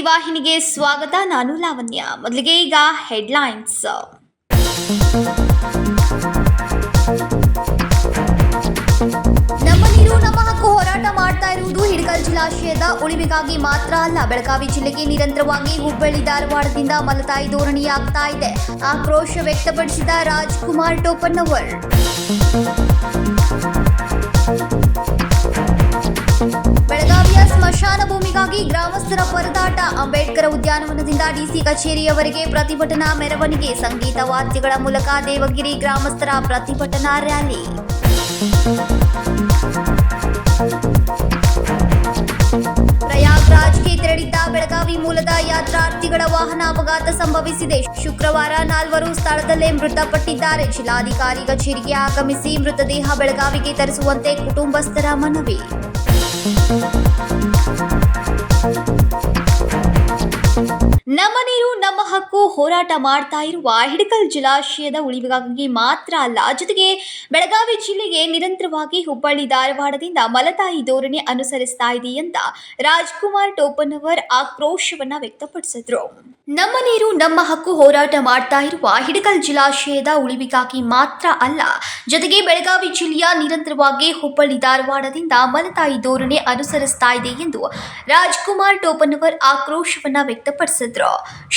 ವಾಹಿನಿಗೆ ಸ್ವಾಗತ. ನಾನು ಲಾವಣ್ಯ. ಮೊದಲಿಗೆ ಈಗ ಹೆಡ್ಲೈನ್ಸ್. ನಮ್ಮ ನೀರು ನಮ್ಮ ಹಕ್ಕು ಹೋರಾಟ ಮಾಡ್ತಾ ಇರುವುದು ಹಿಡಕಲ್ ಜಲಾಶಯದ ಉಳಿವಿಗಾಗಿ ಮಾತ್ರ ಅಲ್ಲ. ಬೆಳಗಾವಿ ಜಿಲ್ಲೆಗೆ ನಿರಂತರವಾಗಿ ಹುಬ್ಬಳ್ಳಿ ಧಾರವಾಡದಿಂದ ಮಲತಾಯಿ ಧೋರಣೆಯಾಗ್ತಾ ಇದೆ. ಆಕ್ರೋಶ ವ್ಯಕ್ತಪಡಿಸಿದ ರಾಜ್ಕುಮಾರ್ ಟೋಪನ್ನವರ್. ಬೆಳಗಾವಿಯ ಸ್ಮಶಾನ ಭೂಮಿಗಾಗಿ ಗ್ರಾಮಸ್ಥರ ಪರದಾಟ. ಅಂಬೇಡ್ಕರ್ ಉದ್ಯಾನವನದಿಂದ ಡಿಸಿ ಕಚೇರಿಯವರೆಗೆ ಪ್ರತಿಭಟನಾ ಮೆರವಣಿಗೆ. ಸಂಗೀತ ವಾದ್ಯಗಳ ಮೂಲಕ ದೇವಗಿರಿ ಗ್ರಾಮಸ್ಥರ ಪ್ರತಿಭಟನಾ ರ್ಯಾಲಿ. ಪ್ರಯಾಗ್ರಾಜ್ಗೆ ತೆರಳಿದ್ದ ಬೆಳಗಾವಿ ಮೂಲದ ಯಾತ್ರಾರ್ಥಿಗಳ ವಾಹನ ಅಪಘಾತ ಸಂಭವಿಸಿದೆ. ಶುಕ್ರವಾರ 4 ಸ್ಥಳದಲ್ಲೇ ಮೃತಪಟ್ಟಿದ್ದಾರೆ. ಜಿಲ್ಲಾಧಿಕಾರಿ ಕಚೇರಿಗೆ ಆಗಮಿಸಿ ಮೃತದೇಹ ಬೆಳಗಾವಿಗೆ ತರಿಸುವಂತೆ ಕುಟುಂಬಸ್ಥರ ಮನವಿ. ನಮ್ಮ ನೀರು ನಮ್ಮ ಹಕ್ಕು ಹೋರಾಟ ಮಾಡ್ತಾ ಇರುವ ಹಿಡಕಲ್ ಜಲಾಶಯದ ಉಳಿವಿಗಾಗಿ ಮಾತ್ರ ಅಲ್ಲ, ಜೊತೆಗೆ ಬೆಳಗಾವಿ ಜಿಲ್ಲೆಗೆ ನಿರಂತರವಾಗಿ ಹುಬ್ಬಳ್ಳಿ ಧಾರವಾಡದಿಂದ ಮಲತಾಯಿ ಧೋರಣೆ ಅನುಸರಿಸ್ತಾ ಇದೆ ಅಂತ ರಾಜ್ಕುಮಾರ್ ಟೋಪನ್ನವರ್ ಆಕ್ರೋಶವನ್ನ ವ್ಯಕ್ತಪಡಿಸಿದ್ರು. ನಮ್ಮ ನೀರು ನಮ್ಮ ಹಕ್ಕು ಹೋರಾಟ ಮಾಡ್ತಾ ಇರುವ ಹಿಡಕಲ್ ಜಲಾಶಯದ ಉಳಿವಿಗಾಗಿ ಮಾತ್ರ ಅಲ್ಲ, ಜೊತೆಗೆ ಬೆಳಗಾವಿ ಜಿಲ್ಲೆಯ ನಿರಂತರವಾಗಿ ಹುಬ್ಬಳ್ಳಿ ಧಾರವಾಡದಿಂದ ಮಲತಾಯಿ ಧೋರಣೆ ಅನುಸರಿಸ್ತಾ ಇದೆ ಎಂದು ರಾಜ್ಕುಮಾರ್ ಟೋಪನ್ನವರ್ ಆಕ್ರೋಶವನ್ನ ವ್ಯಕ್ತಪಡಿಸಿದ್ರು.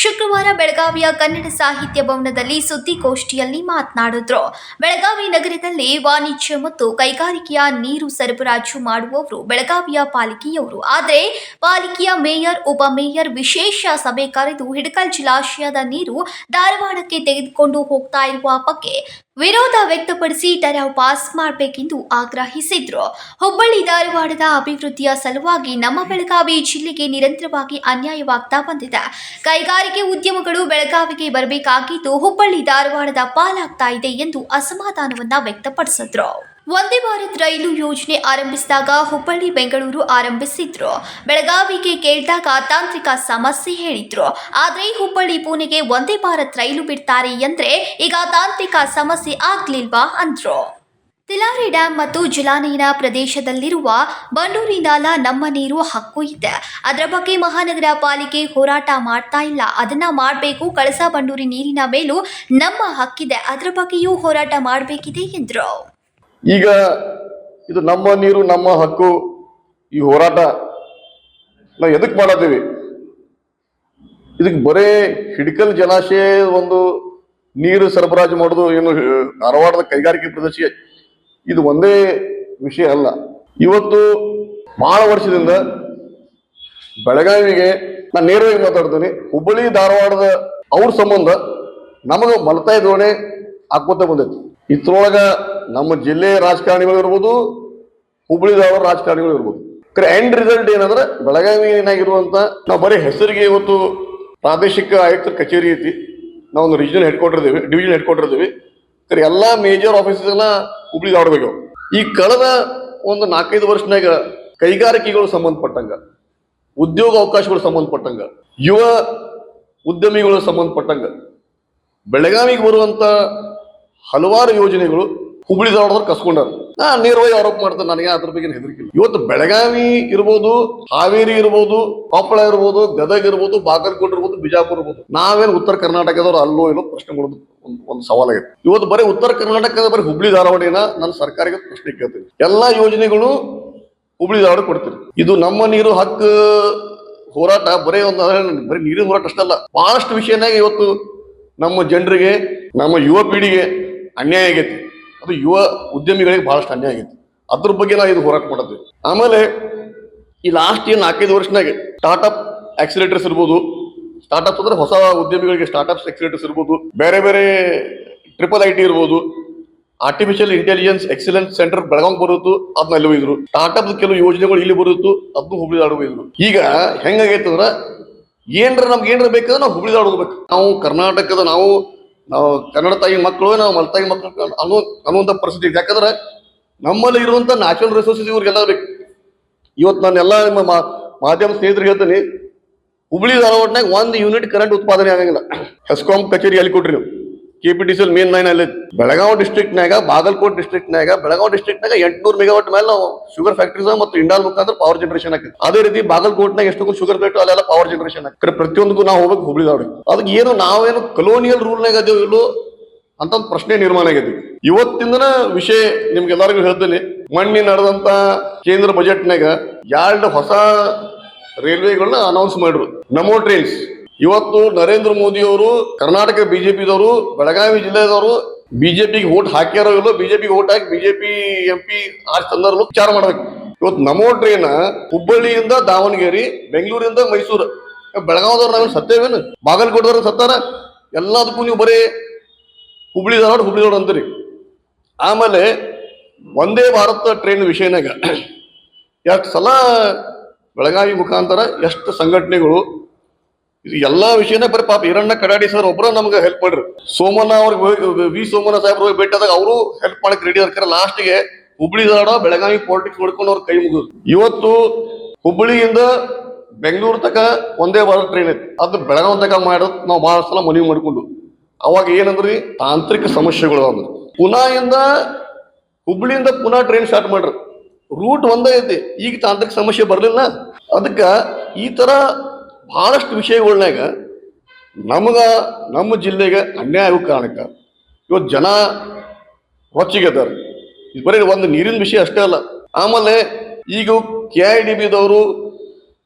ಶುಕ್ರವಾರ ಬೆಳಗಾವಿಯ ಕನ್ನಡ ಸಾಹಿತ್ಯ ಭವನದಲ್ಲಿ ಸುದ್ದಿಗೋಷ್ಠಿಯಲ್ಲಿ ಮಾತನಾಡಿದ್ರು. ಬೆಳಗಾವಿ ನಗರದಲ್ಲಿ ವಾಣಿಜ್ಯ ಮತ್ತು ಕೈಗಾರಿಕೆಯ ನೀರು ಸರಬರಾಜು ಮಾಡುವವರು ಬೆಳಗಾವಿಯ ಪಾಲಿಕೆಯವರು. ಆದರೆ ಪಾಲಿಕೆಯ ಮೇಯರ್, ಉಪಮೇಯರ್ ವಿಶೇಷ ಸಭೆ ಕರೆದು ಹಿಡಕಲ್ ಜಲಾಶಯದ ನೀರು ಧಾರವಾಡಕ್ಕೆ ತೆಗೆದುಕೊಂಡು ಹೋಗ್ತಾ ಇರುವ ಬಗ್ಗೆ ವಿರೋಧ ವ್ಯಕ್ತಪಡಿಸಿ ಟರ್ಯಾವ್ ಪಾಸ್ ಮಾಡಬೇಕೆಂದು ಆಗ್ರಹಿಸಿದ್ರು. ಹುಬ್ಬಳ್ಳಿ ಧಾರವಾಡದ ಅಭಿವೃದ್ಧಿಯ ಸಲುವಾಗಿ ನಮ್ಮ ಬೆಳಗಾವಿ ಜಿಲ್ಲೆಗೆ ನಿರಂತರವಾಗಿ ಅನ್ಯಾಯವಾಗ್ತಾ ಬಂದಿದೆ. ಕೈಗಾರಿಕೆ ಉದ್ಯಮಗಳು ಬೆಳಗಾವಿಗೆ ಬರಬೇಕಾಗಿದ್ದು ಹುಬ್ಬಳ್ಳಿ ಧಾರವಾಡದ ಪಾಲಾಗ್ತಾ ಇದೆ ಎಂದು ಅಸಮಾಧಾನವನ್ನ ವ್ಯಕ್ತಪಡಿಸಿದ್ರು. ವಂದೇ ಭಾರತ್ ರೈಲು ಯೋಜನೆ ಆರಂಭಿಸಿದಾಗ ಹುಬ್ಬಳ್ಳಿ ಬೆಂಗಳೂರು ಆರಂಭಿಸಿದ್ರು. ಬೆಳಗಾವಿಗೆ ಕೇಳಿದಾಗ ತಾಂತ್ರಿಕ ಸಮಸ್ಯೆ ಹೇಳಿದ್ರು. ಆದರೆ ಹುಬ್ಬಳ್ಳಿ ಪುಣೆಗೆ ವಂದೇ ಭಾರತ್ ರೈಲು ಬಿಡ್ತಾರೆ ಎಂದ್ರೆ ಈಗ ತಾಂತ್ರಿಕ ಸಮಸ್ಯೆ ಆಗ್ಲಿಲ್ವಾ ಅಂದ್ರು. ತಿಲಾರಿ ಡ್ಯಾಂ ಮತ್ತು ಜಲಾನಯನ ಪ್ರದೇಶದಲ್ಲಿರುವ ಬಂಡೂರಿ ನಾಲಾ ನಮ್ಮ ನೀರು ಹಕ್ಕು ಇದೆ. ಅದರ ಬಗ್ಗೆ ಮಹಾನಗರ ಪಾಲಿಕೆ ಹೋರಾಟ ಮಾಡ್ತಾ ಇಲ್ಲ. ಅದನ್ನ ಮಾಡಬೇಕು. ಕಳಸಾ ಬಂಡೂರಿ ನೀರಿನ ಮೇಲೂ ನಮ್ಮ ಹಕ್ಕಿದೆ. ಅದರ ಬಗ್ಗೆಯೂ ಹೋರಾಟ ಮಾಡಬೇಕಿದೆ ಎಂದ್ರು. ಈಗ ಇದು ನಮ್ಮ ನೀರು ನಮ್ಮ ಹಕ್ಕು ಈ ಹೋರಾಟ ನಾವು ಎದಕ್ಕೆ ಮಾಡತ್ತೀವಿ? ಇದಕ್ಕೆ ಬರೇ ಹಿಡಕಲ್ ಜಲಾಶಯ ಒಂದು ನೀರು ಸರಬರಾಜು ಮಾಡೋದು ಏನು ಧಾರವಾಡದ ಕೈಗಾರಿಕೆ ಪ್ರದೇಶ ಇದು ಒಂದೇ ವಿಷಯ ಅಲ್ಲ. ಇವತ್ತು ಬಹಳ ವರ್ಷದಿಂದ ಬೆಳಗಾವಿಗೆ ನಾನು ನೇರವಾಗಿ ಮಾತಾಡ್ತೀನಿ. ಹುಬ್ಬಳ್ಳಿ ಧಾರವಾಡದ ಅವ್ರ ಸಂಬಂಧ ನಮಗೆ ಮಲತಾಯಿ ಧೋರಣೆ ಹಾಕೋತ ಬಂದೈತಿ. ಇದ್ರೊಳಗ ನಮ್ಮ ಜಿಲ್ಲೆ ರಾಜಕಾರಣಿಗಳು ಇರ್ಬೋದು, ಹುಬ್ಬಳ್ಳಿ ಧಾರವಾಡ ರಾಜಕಾರಣಿಗಳು ಇರ್ಬೋದು. ಎಂಡ್ ರಿಸಲ್ಟ್ ಏನಂದ್ರೆ ಬೆಳಗಾವಿನಾಗಿರುವಂತ ನಾವು ಬರೀ ಹೆಸರಿಗೆ ಇವತ್ತು ಪ್ರಾದೇಶಿಕ ಆಯುಕ್ತರ ಕಚೇರಿ ಐತಿ, ನಾವು ಒಂದು ರೀಜನಲ್ ಹೆಡ್ ಕ್ವಾರ್ಟರ್ ಇದ್ದೀವಿ, ಡಿವಿಷನ್ ಹೆಡ್ ಕ್ವಾರ್ಟರ್ ಇದ್ದೀವಿ. ಎಲ್ಲಾ ಮೇಜರ್ ಆಫೀಸಸ್ನ ಹುಬ್ಬಳ್ಳಿ ಧಾರವಾಡ. ಈ ಕಳೆದ ಒಂದು 4-5 ವರ್ಷನಾಗ ಕೈಗಾರಿಕೆಗಳು ಸಂಬಂಧಪಟ್ಟಂಗ, ಉದ್ಯೋಗ ಅವಕಾಶಗಳು ಸಂಬಂಧಪಟ್ಟಂಗ, ಯುವ ಉದ್ಯಮಿಗಳು ಸಂಬಂಧಪಟ್ಟಂಗ ಬೆಳಗಾವಿಗೆ ಬರುವಂತ ಹಲವಾರು ಯೋಜನೆಗಳು ಹುಬ್ಬಳ್ಳಿ ಧಾರವಾಡದವ್ರು ಕಸ್ಕೊಂಡಾರ. ನಾ ನೇರವಾಗಿ ಆರೋಪ ಮಾಡ್ತೇನೆ, ನನಗೆ ಅದ್ರ ಬಗ್ಗೆ ಹೆದರಿಕಿಲ್ಲ. ಇವತ್ತು ಬೆಳಗಾವಿ ಇರ್ಬೋದು, ಹಾವೇರಿ ಇರ್ಬೋದು, ಕೊಪ್ಪಳ ಇರ್ಬೋದು, ಗದಗ ಇರ್ಬೋದು, ಬಾಗಲಕೋಟೆ ಇರ್ಬೋದು, ಬಿಜಾಪುರ ಇರ್ಬೋದು, ನಾವೇನು ಉತ್ತರ ಕರ್ನಾಟಕದವ್ರು ಅಲ್ಲೋ ಇಲ್ಲೋ ಪ್ರಶ್ನೆ ಮಾಡೋದು ಒಂದು ಸವಾಲಾಗಿದೆ. ಇವತ್ತು ಬರೀ ಉತ್ತರ ಕರ್ನಾಟಕದ ಬರೀ ಹುಬ್ಬಳ್ಳಿ ಧಾರವಾಡಿನ ನನ್ನ ಸರ್ಕಾರಕ್ಕೆ ಪ್ರಶ್ನೆ ಕೇಳ್ತೀನಿ. ಎಲ್ಲಾ ಯೋಜನೆಗಳು ಹುಬ್ಬಳ್ಳಿ ಧಾರವಾಡ ಕೊಡ್ತೀರಿ. ಇದು ನಮ್ಮ ನೀರು ಹಕ್ಕು ಹೋರಾಟ ಬರೀ ನೀರಿನ ಹೋರಾಟ ಅಷ್ಟಲ್ಲ, ಬಹಳಷ್ಟು ವಿಷಯನಾಗ ಇವತ್ತು ನಮ್ಮ ಜನರಿಗೆ, ನಮ್ಮ ಯುವ ಪೀಳಿಗೆ ಅನ್ಯಾಯ ಆಗೈತಿ. ಅದು ಯುವ ಉದ್ಯಮಿಗಳಿಗೆ ಬಹಳಷ್ಟು ಅನ್ಯಾಯ ಆಗೈತಿ. ಅದ್ರ ಬಗ್ಗೆ ನಾವು ಇದು ಹೋರಾಟ ಮಾಡಿದ್ವಿ. ಆಮೇಲೆ ಈ ಲಾಸ್ಟ್ 4-5 ವರ್ಷನಾಗ ಸ್ಟಾರ್ಟ್ಅಪ್ ಆಕ್ಸಿಲೇಟರ್ಸ್ ಇರ್ಬೋದು, ಸ್ಟಾರ್ಟ್ಅಪ್ಸ್ ಅಂದ್ರೆ ಹೊಸ ಉದ್ಯಮಿಗಳಿಗೆ ಸ್ಟಾರ್ಟ್ಅಪ್ಸ್ ಆಕ್ಸಿಲೇಟರ್ಸ್ ಇರ್ಬೋದು, ಬೇರೆ ಬೇರೆ IIIT ಇರ್ಬೋದು, artificial intelligence excellence centre Belagavi ಬರುತ್ತು, ಅದನ್ನ ಅಲ್ಲಿ ಹೋಗಿದ್ರು. ಸ್ಟಾರ್ಟ್ಅಪ್ ಕೆಲವು ಯೋಜನೆಗಳು ಇಲ್ಲಿ ಬರುತ್ತು, ಅದನ್ನು ಹುಬ್ಬಳ್ಳಿ ಧಾರವಾಡ ಹೋಗಿದ್ರು. ಈಗ ಹೆಂಗಾಗೈತಂದ್ರ ನಮ್ಗೆ ಏನ್ರ ಬೇಕಾದ್ರೆ ನಾವು ಹುಬ್ಬಳ್ಳಿ ಧಾರವಾಡ ಹೋಗ್ಬೇಕು. ನಾವು ಕರ್ನಾಟಕದ ನಾವು ಕನ್ನಡ ತಾಯಿ ಮಕ್ಕಳು, ನಾವು ಮಲತಾಯಿ ಮಕ್ಕಳು ಅನ್ನುವಂಥ ಪರಿಸ್ಥಿತಿ. ಯಾಕಂದ್ರೆ ನಮ್ಮಲ್ಲಿ ಇರುವಂತ ನ್ಯಾಚುರಲ್ ರಿಸೋರ್ಸಸ್ ಇವ್ರಿಗೆಲ್ಲ ಬೇಕು. ಇವತ್ತು ನಾನೆಲ್ಲ ನಿಮ್ಮ ಮಾಧ್ಯಮ ಸ್ನೇಹಿತರಿಗೆ ಹೇಳ್ತೀನಿ, ಹುಬ್ಬಳ್ಳಿ ಧಾರವಾಡನಾಗ 1 ಯೂನಿಟ್ ಕರೆಂಟ್ ಉತ್ಪಾದನೆ ಆಗಂಗಿಲ್ಲ. ಹೆಸ್ಕಾಂ ಕಚೇರಿ ಎಲ್ಲಿ ಕೊಟ್ರಿ ನೀವು? KPTCL ಮೇನ್ ಲೈನ್ ಅಲ್ಲಿ ಬೆಳಗಾವಿ ಡಿಸ್ಟ್ರಿಕ್ಟ್ನಾಗ ಬಾಗಲಕೋಟ್ ಡಿಸ್ಟ್ರಿಕ್ಟ್ನಾಗ ಬೆಳಗಾವಿ ಡಿಸ್ಟ್ರಿಕ್ಟ್ನಾಗ 800 ಮೆಗಾವಾಟ್ ಮೇಲೆ ನಾವು ಶುಗರ್ ಫ್ಯಾಕ್ಟರೀಸ್ ಮತ್ತು ಇಂಡಾಲ್ ಮುಖಾಂತರ ಪವರ್ ಜನರೇಷನ್ ಆಗ್ತದೆ. ಅದೇ ರೀತಿ ಬಾಗಲಕೋಟ್ನಾಗ ಎಷ್ಟು ಶುಗರ್ ಫ್ಯಾಕ್ಟರಿ ಅಲ್ಲೆಲ್ಲ ಪವರ್ ಜನರೇಷನ್ ಆಗ್ತದೆ. ಪ್ರತಿಯೊಂದಕ್ಕೂ ನಾವು ಹೋಗ್ಬೇಕು ಹುಬ್ಳಿ ಧಾರವಾಡ. ಅದಕ್ಕೆ ಏನು ನಾವೇನು ಕಲೋನಿಯಲ್ ರೂಲ್ನಾಗ ಅದೇವು ಇಲ್ಲೋ ಅಂತ ಒಂದು ಪ್ರಶ್ನೆ ನಿರ್ಮಾಣ ಆಗೈತಿ. ಇವತ್ತಿನ ವಿಷಯ ನಿಮ್ಗೆಲ್ಲರಿಗೂ ಹೇಳ್ತೇನೆ. ಮೊನ್ನೆ ನಡೆದಂತ ಕೇಂದ್ರ ಬಜೆಟ್ನಾಗ 2 ಹೊಸ ರೈಲ್ವೆಗಳನ್ನ ಅನೌನ್ಸ್ ಮಾಡಿದ್ರು, ನಮೋ ಟ್ರೈನ್ಸ್. ಇವತ್ತು ನರೇಂದ್ರ ಮೋದಿ ಅವರು ಕರ್ನಾಟಕ ಬಿಜೆಪಿದವರು ಬೆಳಗಾವಿ ಜಿಲ್ಲೆದವರು ಬಿಜೆಪಿಗೆ ವೋಟ್ ಹಾಕ್ಯಾರೋ ಇಲ್ಲೋ, ಬಿಜೆಪಿಗೆ ವೋಟ್ ಹಾಕಿ ಬಿಜೆಪಿ MP ಆರ್ ತಂದರ್ಲು ವಿಚಾರ ಮಾಡ್ಬೇಕು. ಇವತ್ತು ನಮೋ ಟ್ರೈನ್ ಹುಬ್ಬಳ್ಳಿಯಿಂದ ದಾವಣಗೆರೆ, ಬೆಂಗಳೂರಿಂದ ಮೈಸೂರು, ಬೆಳಗಾವದವ್ರು ನಾವೇನು ಸತ್ತೇವೇನು? ಬಾಗಲಕೋಟದವ್ರು ಸತ್ತಾರ? ಎಲ್ಲದಕ್ಕೂ ನೀವು ಬರೀ ಹುಬ್ಳಿ ಧಾರವಾಡ ಅಂತೀರಿ. ಆಮೇಲೆ ವಂದೇ ಭಾರತ ಟ್ರೈನ್ ವಿಷಯನಾಗ ಎಷ್ಟು ಸಲ ಬೆಳಗಾವಿ ಮುಖಾಂತರ ಎಷ್ಟು ಸಂಘಟನೆಗಳು ಇದು ಎಲ್ಲಾ ವಿಷಯನೇ ಬರೀ ಪಾಪ ಈರಣ್ಣ ಕಡಾಡಿ ಸರ್ ಒಬ್ಬರ ನಮ್ಗೆ ಹೆಲ್ಪ್ ಮಾಡ್ರಿ. ಸೋಮಣ್ಣ ಅವ್ರಿಗೆ ವಿ ಸೋಮಣ್ಣ ಸಾಹೇಬ್ರು ಹೋಗಿ ಭೇಟಿಯಾದಾಗ ಅವರು ಹೆಲ್ಪ್ ಮಾಡಕ್ ರೆಡಿ ಇರ್ತಾರೆ. ಲಾಸ್ಟ್ಗೆ ಹುಬ್ಳಿ ಧಾರವಾಡ ಬೆಳಗಾವಿ ಪಾಲಿಟಿಕ್ಸ್ ನೋಡ್ಕೊಂಡು ಅವ್ರ ಕೈ ಮುಗಿದ್ರು. ಇವತ್ತು ಹುಬ್ಬಳ್ಳಿಯಿಂದ ಬೆಂಗಳೂರು ತಕ ಒಂದೇ ಭಾರತ ಟ್ರೈನ್ ಐತಿ, ಅದು ಬೆಳಗಾವಿ ತಕ ಮಾಡೋದು ನಾವು ಬಹಳ ಸಲ ಮನವಿ ಮಾಡ್ಕೊಂಡು. ಅವಾಗ ಏನಂದ್ರಿ ತಾಂತ್ರಿಕ ಸಮಸ್ಯೆಗಳು ಅಂದ್ರು. ಹುಬ್ಳಿಯಿಂದ ಪುನಃ ಟ್ರೈನ್ ಸ್ಟಾರ್ಟ್ ಮಾಡ್ರಿ, ರೂಟ್ ಒಂದೇ ಐತಿ, ಈಗ ತಾಂತ್ರಿಕ ಸಮಸ್ಯೆ ಬರ್ಲಿಲ್ಲ. ಅದಕ್ಕ ಈ ತರ ಬಹಳಷ್ಟು ವಿಷಯಗಳನ್ಯಾಗ ನಮ್ಮ ಜಿಲ್ಲೆಗೆ ಅನ್ಯಾಯ ಆಗೋ ಕಾರಣಕ್ಕ ಇವತ್ತು ಜನ ರೊಚ್ಚಿಗೆದಾರ. ಇದು ಬರೀ ಒಂದು ನೀರಿನ ವಿಷಯ ಅಷ್ಟೇ ಅಲ್ಲ. ಆಮೇಲೆ ಈಗ KIDBದವರು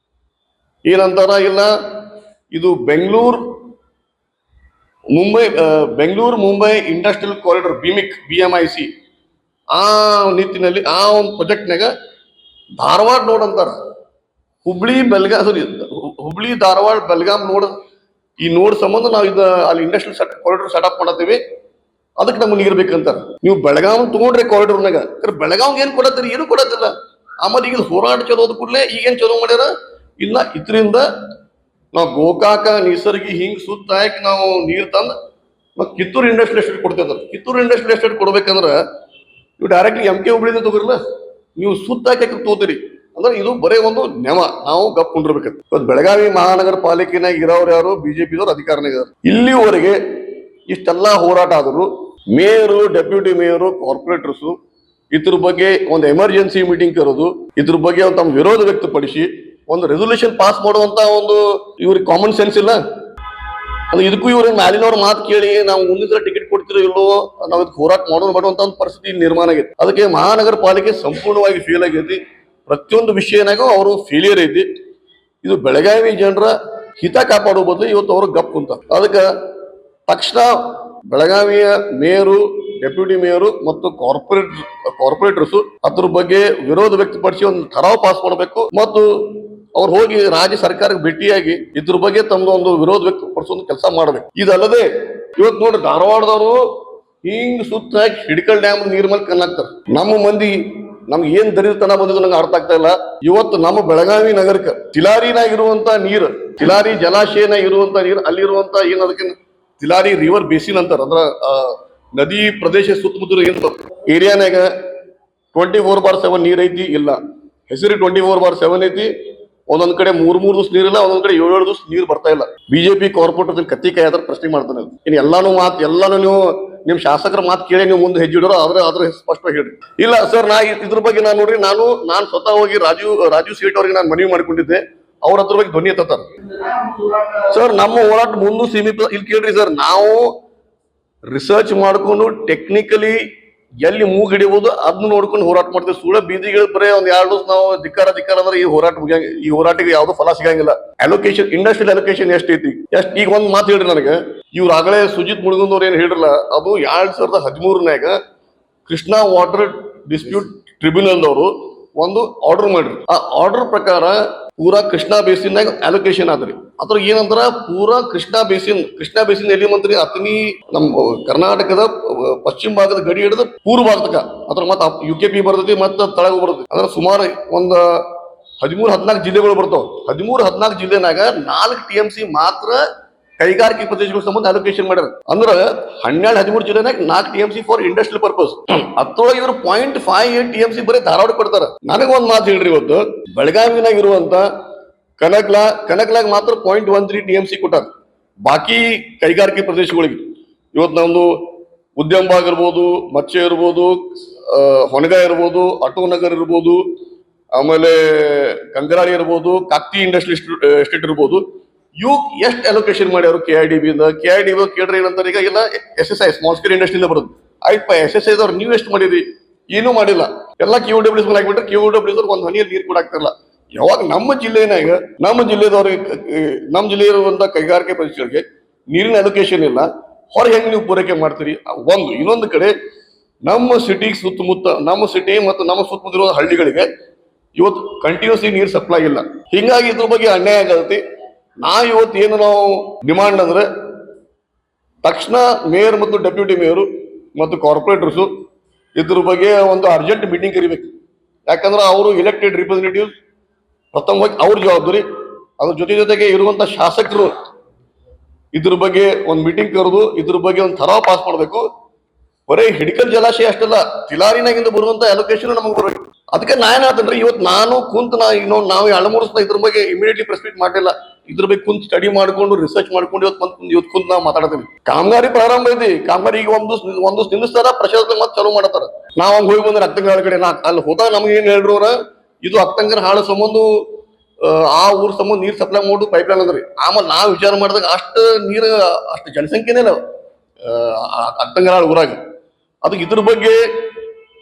ಏನಂತಾರ, ಇಲ್ಲ ಇದು Bengaluru Mumbai industrial corridor BMIC ಆ ನಿಟ್ಟಿನಲ್ಲಿ ಆ ಒಂದು ಪ್ರಾಜೆಕ್ಟ್ನಾಗ ಧಾರವಾಡ ನೋಡ್ ಅಂತಾರ. ಹುಬ್ಳಿ ಧಾರವಾಡ ಬೆಳಗಾಂ ನೋಡ್, ಈ ನೋಡ್ ಸಂಬಂಧ ನಾವು ಇದು ಅಲ್ಲಿ ಇಂಡಸ್ಟ್ರಿಯಲ್ ಕಾರಿಡಾರ್ ಸೆಟಪ್ ಮಾಡತ್ತೀವಿ, ಅದಕ್ಕೆ ನಮ್ಗೆ ನೀರು ಬೇಕಂತಾರ. ನೀವು ಬೆಳಗಾವ್ ತಗೊಂಡ್ರೆ ಕಾರಿಡಾರ್ನಾಗ ಬೆಳಗಾವ್ಗೆ ಏನ್ ಕೊಡತ್ತೀರಿ? ಏನು ಕೊಡತ್ತಿಲ್ಲ. ಆಮೇಲೆ ಈಗ ಹೋರಾಟ ಚಲೋದ ಕೂಡಲೇ ಈಗೇನ್ ಚಲೋ ಮಾಡ್ಯಾರ, ಇಲ್ಲ ಇದರಿಂದ ನಾವು ಗೋಕಾಕ ನಿಸರ್ಗಿ ಹಿಂಗ್ ಸುತ್ತ ಹಾಕಿ ನಾವು ನೀರ್ ತಂದ್ ನಾವು ಕಿತ್ತೂರು ಇಂಡಸ್ಟ್ರಿಯಲ್ ಎಸ್ಟೇಟ್ ಕೊಡ್ತೇವೆ. ಕಿತ್ತೂರು ಇಂಡಸ್ಟ್ರಿಯಲ್ ಎಸ್ಟೇಟ್ ಕೊಡ್ಬೇಕಂದ್ರ ನೀವು ಡೈರೆಕ್ಟ್ಲಿ MK ಹುಬ್ಳಿಯಿಂದ ತಗೋರಿಲ್ಲ, ನೀವು ಸುತ್ತ ಹಾಕಿ ತಗೋತೀರಿ. ಅಂದ್ರೆ ಇದು ಬರೇ ಒಂದು ನೆವ, ನಾವು ಗಪ್ ಕುಂಡಿರ್ಬೇಕಂತ. ಇವತ್ತು ಬೆಳಗಾವಿ ಮಹಾನಗರ ಪಾಲಿಕೆನಾಗ ಇರೋರು ಯಾರು? BJPದವ್ರು ಅಧಿಕಾರನಾಗ ಇದಾರೆ. ಇಲ್ಲಿವರೆಗೆ ಇಷ್ಟೆಲ್ಲಾ ಹೋರಾಟ ಆದ್ರು ಮೇಯರು, ಡೆಪ್ಯೂಟಿ ಮೇಯರು, ಕಾರ್ಪೊರೇಟರ್ಸು ಇದ್ರ ಬಗ್ಗೆ ಒಂದು ಎಮರ್ಜೆನ್ಸಿ ಮೀಟಿಂಗ್ ಕರೆದು ಇದ್ರ ಬಗ್ಗೆ ತಮ್ಮ ವಿರೋಧ ವ್ಯಕ್ತಪಡಿಸಿ ಒಂದು ರೆಸೊಲ್ಯೂಷನ್ ಪಾಸ್ ಮಾಡುವಂತ ಒಂದು ಇವ್ರಿಗೆ ಕಾಮನ್ ಸೆನ್ಸ್ ಇಲ್ಲ. ಅದು ಇದಕ್ಕೂ ಇವ್ರ ಮ್ಯಾಲಿನವ್ರ ಮಾತು ಕೇಳಿ ನಾವು ಮುಂದಿನ ಸಲ ಟಿಕೆಟ್ ಕೊಡ್ತಿರೋ ಇಲ್ಲೋ, ನಾವು ಇದಕ್ಕೆ ಹೋರಾಟ ಮಾಡೋದು ಮಾಡುವಂತ ಒಂದು ಪರಿಸ್ಥಿತಿ ನಿರ್ಮಾಣ ಆಗೈತಿ. ಅದಕ್ಕೆ ಮಹಾನಗರ ಪಾಲಿಕೆ ಸಂಪೂರ್ಣವಾಗಿ ಫೇಲ್ ಆಗೈತಿ. ಪ್ರತಿಯೊಂದು ವಿಷಯನಾಗೂ ಅವರು ಫೇಲಿಯರ್ ಐತಿ. ಇದು ಬೆಳಗಾವಿ ಜನರ ಹಿತ ಕಾಪಾಡೋ ಬದಲು ಇವತ್ತು ಅವರು ಗಪ್ ಕುಂತ. ಅದಕ್ಕೆ ತಕ್ಷಣ ಬೆಳಗಾವಿಯ ಮೇಯರು, ಡೆಪ್ಯೂಟಿ ಮೇಯರು ಮತ್ತು ಕಾರ್ಪೊರೇಟರ್ಸ್ ಅದ್ರ ಬಗ್ಗೆ ವಿರೋಧ ವ್ಯಕ್ತಪಡಿಸಿ ಒಂದು ಠರಾವ್ ಪಾಸ್ ಮಾಡಬೇಕು ಮತ್ತು ಅವ್ರು ಹೋಗಿ ರಾಜ್ಯ ಸರ್ಕಾರಕ್ಕೆ ಭೇಟಿಯಾಗಿ ಇದ್ರ ಬಗ್ಗೆ ತಮ್ಮದು ಒಂದು ವಿರೋಧ ವ್ಯಕ್ತಪಡಿಸೋ ಕೆಲಸ ಮಾಡಬೇಕು. ಇದಲ್ಲದೆ ಇವತ್ತು ನೋಡಿ ಧಾರವಾಡದವರು ಹಿಂಗ್ ಸುತ್ತ ಹಾಕಿ ಹಿಡ್ಕಲ್ ಡ್ಯಾಮ್ ನೀರ್ ಮೇಲೆ ಕಣ್ಣಾಕ್ತಾರೆ. ನಮ್ಮ ಮಂದಿ ನಮ್ಗೆ ಏನ್ ದರಿತನ ಬಂದಿದ್ದು ನಂಗೆ ಅರ್ಥ ಆಗ್ತಾ ಇಲ್ಲ. ಇವತ್ತು ನಮ್ಮ ಬೆಳಗಾವಿ ನಗರಕ್ಕೆ ತಿಲಾರಿನಾಗಿರುವಂತ ನೀರು, ತಿಲಾರಿ ಜಲಾಶಯನ ಇರುವಂತ ನೀರು, ಅಲ್ಲಿರುವಂತ ಏನ್ ಅದಕ್ಕೆ ತಿಲಾರಿ ರಿವರ್ ಬೇಸಿನ್ ಅಂತಾರ. ಅಂದ್ರ ನದಿ ಪ್ರದೇಶ ಸುತ್ತಮುತ್ತಲು ಏನ್ ಏರಿಯಾನಾಗ 24/7 ನೀರ್ ಐತಿ ಇಲ್ಲ, ಹೆಸರಿ 24/7 ಐತಿ. ಒಂದೊಂದ್ ಕಡೆ 3 ದಿವಸ ನೀರಿಲ್ಲ, ಒಂದೊಂದ್ ಕಡೆ 7 ದಿವಸ ನೀರು ಬರ್ತಾ ಇಲ್ಲ. ಬಿಜೆಪಿ ಕಾರ್ಪೊರೇಟರ್ ಕತ್ತಿ ಕೈ ಆದ್ರೆ ಪ್ರಶ್ನೆ ಮಾಡ್ತಾನೆ. ಇನ್ನು ಎಲ್ಲಾನು ನೀವು ನಿಮ್ ಶಾಸಕರ ಮಾತು ಕೇಳಿ ನೀವು ಮುಂದೆ ಹೆಜ್ಜೆ ಇಡೋರು ಆದ್ರೆ ಸ್ಪಷ್ಟವಾಗಿ ಹೇಳ್ರಿ. ಇಲ್ಲ ಸರ್, ಇದ್ರ ಬಗ್ಗೆ ನಾನು ನೋಡ್ರಿ, ನಾನು ಸ್ವತಃ ಹೋಗಿ ರಾಜು ಸೇಠ್ ಅವ್ರಿಗೆ ನಾನು ಮನವಿ ಮಾಡ್ಕೊಂಡಿದ್ದೆ. ಅವ್ರ ಅದ್ರ ಬಗ್ಗೆ ಧ್ವನಿ ಎತ್ತಾರ. ಸರ್, ನಮ್ಮ ಹೋರಾಟ ಮುಂದೂ ಸೀಮಿತ. ಇಲ್ಲಿ ಕೇಳ್ರಿ ಸರ್, ನಾವು ರಿಸರ್ಚ್ ಮಾಡ್ಕೊಂಡು ಟೆಕ್ನಿಕಲಿ ಎಲ್ಲಿ ಮೂಗ್ ಹಿಡಿಬಹುದು ಅದನ್ನ ನೋಡ್ಕೊಂಡು ಹೋರಾಟ ಮಾಡ್ತೀವಿ. ಸುಳ್ಳ ಬೀದಿಗಳು ಬರೀ ಒಂದ್ 2 ದಿವಸ ನಾವು ಧಿಕ್ಕಾರ ಅಂದ್ರೆ ಈ ಹೋರಾಟಕ್ಕೆ ಯಾವ್ದು ಫಲ ಸಿಗಂಗಿಲ್ಲ. ಅಲೋಕೇಶನ್, ಇಂಡಸ್ಟ್ರಿಯಲ್ ಅಲೋಕೇಶನ್ ಎಷ್ಟೈತಿ? ಈಗ ಒಂದ್ ಮಾತು ಹೇಳ್ರಿ ನನಗೆ, ಇವ್ರ ಆಗಲೇ ಸುಜಿತ್ ಮುಳುಗುಂದವ್ರು ಏನ್ ಹೇಳಿರಲ್ಲ, ಅದು 2013 ಕೃಷ್ಣಾ ವಾಟರ್ ಡಿಸ್ಪ್ಯೂಟ್ ಟ್ರಿಬ್ಯುನಲ್ದವರು ಒಂದು ಆರ್ಡರ್ ಮಾಡ್ರಿ. ಆ ಆರ್ಡರ್ ಪ್ರಕಾರ ಪೂರಾ ಕೃಷ್ಣಾ ಬೇಸಿನ್ನಾಗ ಅಲೋಕೇಶನ್ ಆದ್ರಿ. ಅದ್ರ ಏನಂದ್ರ ಪೂರಾ ಕೃಷ್ಣಾ ಬೇಸಿನ್ ಎಲ್ಲಿ ಮಂತ್ರಿ ಅತನಿ ನಮ್ಮ ಕರ್ನಾಟಕದ ಪಶ್ಚಿಮ ಭಾಗದ ಗಡಿ ಹಿಡಿದು ಪೂರ್ವ ಭಾಗದಕ ಅದ್ರ ಮತ್ತ UKP ಬರ್ತೈತಿ, ಮತ್ತ ತಳಗ ಬರ್ತೈತಿ. ಅಂದ್ರೆ ಸುಮಾರು ಒಂದು 13-14 ಜಿಲ್ಲೆಗಳು ಬರ್ತಾವ. 13-14 ಜಿಲ್ಲೆನಾಗ 4 TMC ಮಾತ್ರ ಕೈಗಾರಿಕೆ ಪ್ರದೇಶಗಳ ಸಂಬಂಧ ಅಲೋಕೇಶನ್ ಮಾಡ್ಯಾರ. ಅಂದ್ರ 12-13 ಜಿಲ್ಲೆನಾಗ 4 TMC ಫಾರ್ ಇಂಡಸ್ಟ್ರಿಯಲ್ ಪರ್ಪಸ್. ಅದ್ರೊಳಗೆ ಇವರು 0.58 TMC ಬರೀ ಧಾರವಾಡ ಕೊಡ್ತಾರ. ನನಗೊಂದ್ ಮಾತು ಹೇಳ್ರಿ, ಇವತ್ತು ಬೆಳಗಾವಿನಾಗ ಇರುವಂತ ಕನಕ್ಲಾಗ್ ಮಾತ್ರ 0.13 TMC ಕೊಟ್ಟಾರ ಬಾಕಿ ಕೈಗಾರಿಕೆ ಪ್ರದೇಶಗಳಿಗೆ. ಇವತ್ತು ನಮ್ದು ಉದ್ಯಮ ಭಾಗ ಇರ್ಬೋದು, ಮತ್ಸ್ಯ ಇರ್ಬೋದು, ಹೊನಗ ಇರ್ಬೋದು, ಆಟೋ ನಗರ್ ಇರ್ಬೋದು, ಆಮೇಲೆ ಕಂಕರಾಳಿ ಇರ್ಬೋದು, ಕಾಕ್ತಿ ಇಂಡಸ್ಟ್ರಿ ಎಸ್ಟೇಟ್ ಇರ್ಬೋದು. ಇವು ಎಷ್ಟು ಅಲೋಕೇಶನ್ ಮಾಡ್ಯಾರು KIDB ಕೇಳ್ರಿ ಏನಂತಾರೆ ಈಗ ಇಲ್ಲ SSI ಸ್ಮಾಲ್ ಸ್ಕೇಲ್ ಇಂಡಸ್ಟ್ರಿಯಿಂದ ಬರೋದು. ಆಯ್ತಪ್ಪ SSI ದವ್ರು ನೀವು ಎಷ್ಟು ಮಾಡಿರಿ? ಏನೂ ಮಾಡಿಲ್ಲ. ಎಲ್ಲ QWS ಮೇಲೆ ಹಾಕ್ಬಿಟ್ರೆ QWS ಒಂದು ಹನಿ ನೀರು ಕೂಡ ಆಗ್ತಿರಲ್ಲ. ಯಾವಾಗ ನಮ್ಮ ಜಿಲ್ಲೆನಾಗ ನಮ್ಮ ಜಿಲ್ಲೆ ಇರುವಂತ ಕೈಗಾರಿಕೆ ಪ್ರದೇಶಗಳಿಗೆ ನೀರಿನ ಅಲೋಕೇಶನ್ ಇಲ್ಲ, ಹೊರಗೆ ಹೆಂಗ್ ನೀವು ಪೂರೈಕೆ ಮಾಡ್ತೀರಿ? ಇನ್ನೊಂದು ಕಡೆ ನಮ್ಮ ಸಿಟಿ ಸುತ್ತಮುತ್ತ ನಮ್ಮ ಸಿಟಿ ಮತ್ತು ನಮ್ಮ ಸುತ್ತಮುತ್ತ ಇರೋ ಹಳ್ಳಿಗಳಿಗೆ ಇವತ್ತು ಕಂಟಿನ್ಯೂಸ್ಲಿ ನೀರು ಸಪ್ಲೈ ಇಲ್ಲ. ಹಿಂಗಾಗಿ ಇದ್ರ ಬಗ್ಗೆ ಅನ್ಯಾಯ ಆಗತ್ತೆ. ಇವತ್ತು ಏನು ನಾವು ಡಿಮಾಂಡ್ ಅಂದ್ರೆ ತಕ್ಷಣ ಮೇಯರ್ ಮತ್ತು ಡೆಪ್ಯೂಟಿ ಮೇಯರು ಮತ್ತು ಕಾರ್ಪೊರೇಟರ್ಸು ಇದ್ರ ಬಗ್ಗೆ ಒಂದು ಅರ್ಜೆಂಟ್ ಮೀಟಿಂಗ್ ಕರಿಬೇಕು. ಯಾಕಂದ್ರೆ ಅವರು ಎಲೆಕ್ಟೆಡ್ ರಿಪ್ರೆಸೆಂಟೇಟಿವ್, ಪ್ರಥಮವಾಗಿ ಅವ್ರ ಜವಾಬ್ದಾರಿ. ಅದ್ರ ಜೊತೆಗೆ ಇರುವಂತ ಶಾಸಕರು ಇದ್ರ ಬಗ್ಗೆ ಒಂದು ಮೀಟಿಂಗ್ ಕರೆದು ಇದ್ರ ಬಗ್ಗೆ ಒಂದು ಥರ ಪಾಸ್ ಮಾಡಬೇಕು. ಬರೀ ಹಿಡಕಲ್ ಜಲಾಶಯ ಅಷ್ಟಲ್ಲ, ತಿಲಾರಿನಾಗಿಂದ ಬರುವಂತ ಅಲೋಕೇಶನ್ ನಮಗೆ ಬರಬೇಕು. ಅದಕ್ಕೆ ನಾನು ಹೇಳ್ತೇನ್ರಿ, ಇವತ್ತು ನಾನು ಕುಂತು ನಾವು 2-3 ಇದ್ರ ಬಗ್ಗೆ ಇಮಿಡಿಯೇಟ್ಲಿ ಪ್ರೆಸ್ ಮೀಟ್ ಮಾಡಿಲ್ಲ. ಇದ್ರ ಬಗ್ಗೆ ಕುಂತು ಸ್ಟಡಿ ಮಾಡ್ಕೊಂಡು ರಿಸರ್ಚ್ ಮಾಡ್ಕೊಂಡು ಇವತ್ತು ಕುಂತು ನಾವು ಮಾತಾಡ್ತೀವಿ. ಕಾಮಗಾರಿ ಪ್ರಾರಂಭ ಐತಿ, ಕಾಮಗಾರಿ ಈಗ ಒಂದು ನಿಲ್ಲಿಸ್ತಾರ, ಪ್ರಶಾಸನ ಮತ್ತೆ ಚಾಲೂ ಮಾಡತಾರ. ನಾವ್ ಹಂಗ ಹೋಗಿ ಬಂದ್ರೆ ಅಕ್ತಂಗರ ಕಡೆ ಅಲ್ಲಿ ಹೋದಾಗ ನಮ್ಗೆ ಏನ್ ಹೇಳ್ರವ್ರ, ಇದು ಅಕ್ತಂಗರ ಹಾಳು ಸಂಬಂಧ ಆ ಊರ್ ಸಂಬಂಧ ನೀರ್ ಸಪ್ಲೈ ಮಾಡೋದು ಪೈಪ್ ಲೈನ್ ಅಂದ್ರಿ. ಆಮೇಲೆ ನಾವ್ ವಿಚಾರ ಮಾಡಿದಾಗ ಅಷ್ಟು ಜನಸಂಖ್ಯೆನೇ ಇಲ್ಲ ಅಕ್ತಂಗರ ಹಾಳು ಊರಾಗ. ಅದಕ್ಕೆ ಇದ್ರ ಬಗ್ಗೆ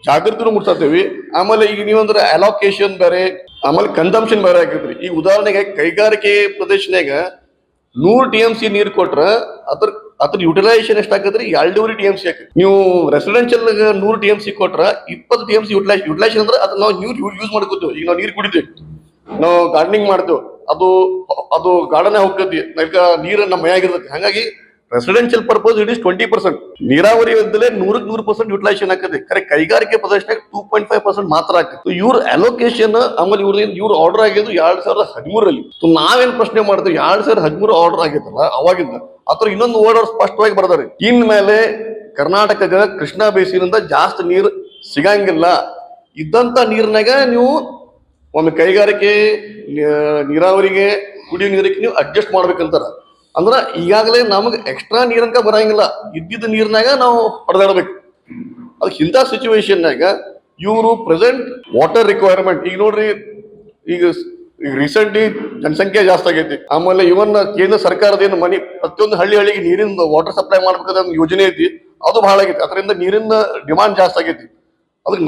ಜಾಗೃತಿನೂ ಮೂಡ್ಸತ್ತೇವಿ. ಆಮೇಲೆ ಈಗ ನೀವಂದ್ರೆ ಅಲೋಕೇಶನ್ ಬೇರೆ, ಆಮೇಲೆ ಕನ್ಸಂಪ್ಷನ್ ಬೇರೆ ಆಗೈತ್ರಿ. ಈಗ ಉದಾಹರಣೆಗೆ ಕೈಗಾರಿಕೆ ಪ್ರದೇಶನಾಗ 100 TMC ನೀರು ಕೊಟ್ರ ಅದ್ರ ಯುಟಿಲೈಸೇಷನ್ ಎಷ್ಟಾಗತ್ರಿ? 2.5 TMC ಆಕೈತಿ. ನೀವು ರೆಸಿಡೆನ್ಷಿಯಲ್ 100 TMC ಕೊಟ್ರ 20 TMC ಯುಟಿಲೈಸೇಷನ್ ಅಂದ್ರೆ ಅದನ್ನ ನಾವು ನೀರು ಯೂಸ್ ಮಾಡ್ಕೋತೀವಿ. ಈಗ ನಾವು ನೀರು ಕುಡಿತೀವಿ, ನಾವು ಗಾರ್ಡನಿಂಗ್ ಮಾಡ್ತೇವೆ, ಅದು ಗಾರ್ಡನ್ ಹೋಗ್ತೈತಿ, ನೀರು ನಮ್ಮ ಮೈಯಾಗಿರ್ತೈತಿ. ಹಾಗಾಗಿ ರೆಸಿಡೆನ್ಷಿಯಲ್ ಪರ್ಪಸ್ ಇಟ್ ಇಸ್ 20%. ನೀರಾವರಿ ಇದ್ದಲೇ 100% ಯುಟಿಲೈಸೇಷನ್ ಆಕತಿ. ಖರೆ ಕೈಗಾರಿಕೆ ಪ್ರದೇಶನಾಗ 2.5% ಮಾತ್ರ ಆಕತಿ. ಇವ್ರ ಅಲೋಕೇಶನ್ ಆಮೇಲೆ ಇವ್ರ ಆರ್ಡರ್ ಆಗಿದ್ದು 2013 ನಾವೇನ್ ಪ್ರಶ್ನೆ ಮಾಡ್ತೀವಿ, 2013 ಆರ್ಡರ್ ಆಗಿತ್ತಲ್ಲ ಅವಾಗಿಂದ ಅದ್ರ ಇನ್ನೊಂದು ಆರ್ಡರ್ ಸ್ಪಷ್ಟವಾಗಿ ಬರ್ದಾರೆ. ಇನ್ಮೇಲೆ ಕರ್ನಾಟಕದ ಕೃಷ್ಣಾ ಬೇಸಿನಿಂದ ಜಾಸ್ತಿ ನೀರು ಸಿಗಂಗಿಲ್ಲ. ಇದ್ದಂತ ನೀರ್ನಾಗ ನೀವು ಒಮ್ಮೆ ಕೈಗಾರಿಕೆ ನೀರಾವರಿಗೆ ಕುಡಿಯೋ ನೀರಿಗೆ ನೀವು ಅಡ್ಜಸ್ಟ್ ಮಾಡ್ಬೇಕಂತಾರ. ಅಂದ್ರ ಈಗಾಗಲೇ ನಮಗೆ ಎಕ್ಸ್ಟ್ರಾ ನೀರಂಕ ಬರಂಗಿಲ್ಲ, ಇದ್ದಿದ್ದ ನೀರ್ನಾಗ ನಾವು ಪಡೆದಾಡ್ಬೇಕು. ಅದಕ್ಕೆ ಇಂಥ ಸಿಚುವೇಶನ್ನಾಗ ಇವರು ಪ್ರೆಸೆಂಟ್ ವಾಟರ್ ರಿಕ್ವೈರ್ಮೆಂಟ್ ಈಗ ನೋಡ್ರಿ, ಈಗ ರೀಸೆಂಟ್ಲಿ ಜನಸಂಖ್ಯೆ ಜಾಸ್ತಿ ಆಗೈತಿ. ಆಮೇಲೆ ಇವನ್ ಕೇಂದ್ರ ಸರ್ಕಾರದ ಏನು ಪ್ರತಿಯೊಂದು ಹಳ್ಳಿಗೆ ನೀರಿನ ವಾಟರ್ ಸಪ್ಲೈ ಮಾಡ್ಬೇಕಾದ ಯೋಜನೆ ಐತಿ, ಅದು ಬಹಳ ಆಗೈತಿ. ಅದರಿಂದ ನೀರಿನ ಡಿಮಾಂಡ್ ಜಾಸ್ತಿ ಆಗೈತಿ. ಅದಕ್ಕೆ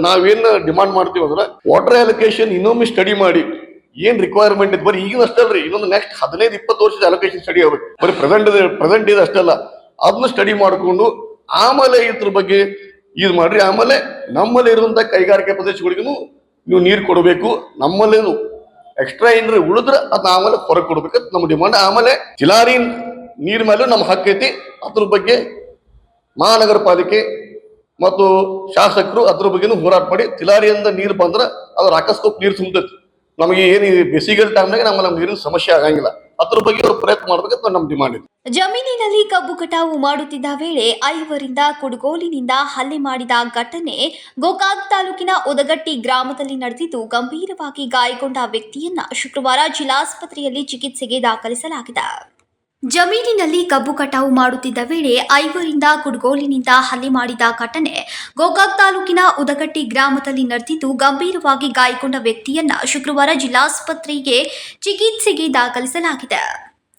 ನಾವೇನ್ ಡಿಮಾಂಡ್ ಮಾಡ್ತೀವಿ ಅಂದ್ರೆ ವಾಟರ್ ಅಲೋಕೇಶನ್ ಇನ್ನೊಮ್ಮೆ ಸ್ಟಡಿ ಮಾಡಿ ಏನ್ ರಿಕ್ವೈರ್ಮೆಂಟ್ ಐತಿ. ಬರೀ ಈಗ ಅಷ್ಟಲ್ರಿ, ಇನ್ನೊಂದು ನೆಕ್ಸ್ಟ್ 15-20 ವರ್ಷದ ಅಲೋಕೇಶನ್ ಸ್ಟಡಿ ಆಗ್ಬೇಕು. ಬರೀ ಪ್ರೆಸೆಂಟ್ ಇದು ಅಷ್ಟಲ್ಲ, ಅದನ್ನ ಸ್ಟಡಿ ಮಾಡ್ಕೊಂಡು ಆಮೇಲೆ ಇದ್ರ ಬಗ್ಗೆ ಇದು ಮಾಡ್ರಿ. ಆಮೇಲೆ ನಮ್ಮಲ್ಲಿ ಇರುವಂತ ಕೈಗಾರಿಕೆ ಪ್ರದೇಶಗಳಿಗೂ ನೀವು ನೀರು ಕೊಡಬೇಕು. ನಮ್ಮಲ್ಲೇನು ಎಕ್ಸ್ಟ್ರಾ ಏನ್ರಿ ಉಳಿದ್ರೆ ಅದನ್ನ ಆಮೇಲೆ ಹೊರಗೆ ಕೊಡ್ಬೇಕಂತ ನಮ್ಮ ಡಿಮಾಂಡ್. ಆಮೇಲೆ ತಿಲಾರಿ ನೀರ್ ಮೇಲೆ ನಮ್ಮ ಹಕ್ಕೈತಿ. ಅದ್ರ ಬಗ್ಗೆ ಮಹಾನಗರ ಪಾಲಿಕೆ ಮತ್ತು ಶಾಸಕರು ಅದ್ರ ಬಗ್ಗೆನೂ ಹೋರಾಟ ಮಾಡಿ ತಿಲಾರಿಯಿಂದ ನೀರು ಬಂದ್ರೆ ಅದ್ರ ಅಕಸ್ಮಾತ್ ನೀರು ತುಂಬತೈತಿ. ನಮಗೆ ಏನು ಬೇಸಿಗೆ ಟೈಮ್ನಾಗ ನಮ್ಮ ನೀರಿನ ಸಮಸ್ಯೆ ಆಗಂಗಿಲ್ಲ. ಅದ್ರ ಬಗ್ಗೆ ಅವರು ಪ್ರಯತ್ನ ಮಾಡ್ಬೇಕಂತ ನಮ್ಮ ಡಿಮಾಂಡ್ ಇದೆ. ಜಮೀನಿನಲ್ಲಿ ಕಬ್ಬು ಕಟಾವು ಮಾಡುತ್ತಿದ್ದ ವೇಳೆ 5 ಕುಡುಗೋಲಿನಿಂದ ಹಲ್ಲೆ ಮಾಡಿದ ಘಟನೆ ಗೋಕಾಕ್ ತಾಲೂಕಿನ ಉದಗಟ್ಟಿ ಗ್ರಾಮದಲ್ಲಿ ನಡೆದಿದ್ದು, ಗಂಭೀರವಾಗಿ ಗಾಯಗೊಂಡ ವ್ಯಕ್ತಿಯನ್ನ ಶುಕ್ರವಾರ ಜಿಲ್ಲಾಸ್ಪತ್ರೆಯಲ್ಲಿ ಚಿಕಿತ್ಸೆಗೆ ದಾಖಲಿಸಲಾಗಿದೆ. ಜಮೀನಿನಲ್ಲಿ ಕಬ್ಬು ಕಟಾವು ಮಾಡುತ್ತಿದ್ದ ವೇಳೆ 5 ಕುಡುಗೋಲಿನಿಂದ ಹಲ್ಲೆ ಮಾಡಿದ ಘಟನೆ ಗೋಕಾಕ್ ತಾಲೂಕಿನ ಉದಗಟ್ಟಿ ಗ್ರಾಮದಲ್ಲಿ ನಡೆದಿದ್ದು, ಗಂಭೀರವಾಗಿ ಗಾಯಗೊಂಡ ವ್ಯಕ್ತಿಯನ್ನ ಶುಕ್ರವಾರ ಜಿಲ್ಲಾಸ್ಪತ್ರೆಗೆ ಚಿಕಿತ್ಸೆಗೆ ದಾಖಲಿಸಲಾಗಿದೆ.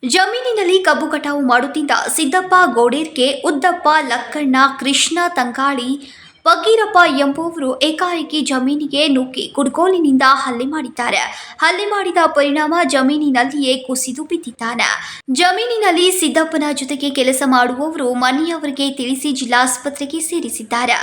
ಜಮೀನಿನಲ್ಲಿ ಕಬ್ಬು ಕಟಾವು ಮಾಡುತ್ತಿದ್ದ ಸಿದ್ದಪ್ಪ ಗೋಡೇರ್ಕೆ, ಉದ್ದಪ್ಪ ಲಕ್ಕಣ್ಣ, ಕೃಷ್ಣ ತಂಗಾಳಿ, ಫಕೀರಪ್ಪ ಎಂಬುವವರು ಏಕಾಏಕಿ ಜಮೀನಿಗೆ ನುಗ್ಗಿ ಕುಡುಗೋಲಿನಿಂದ ಹಲ್ಲೆ ಮಾಡಿದ್ದಾರೆ. ಹಲ್ಲೆ ಮಾಡಿದ ಪರಿಣಾಮ ಜಮೀನಿನಲ್ಲಿಯೇ ಕುಸಿದು ಬಿದ್ದಿದ್ದಾನೆ. ಜಮೀನಿನಲ್ಲಿ ಸಿದ್ದಪ್ಪನ ಜೊತೆಗೆ ಕೆಲಸ ಮಾಡುವವರು ಮನೆಯವರಿಗೆ ತಿಳಿಸಿ ಜಿಲ್ಲಾಸ್ಪತ್ರೆಗೆ ಸೇರಿಸಿದ್ದಾರೆ.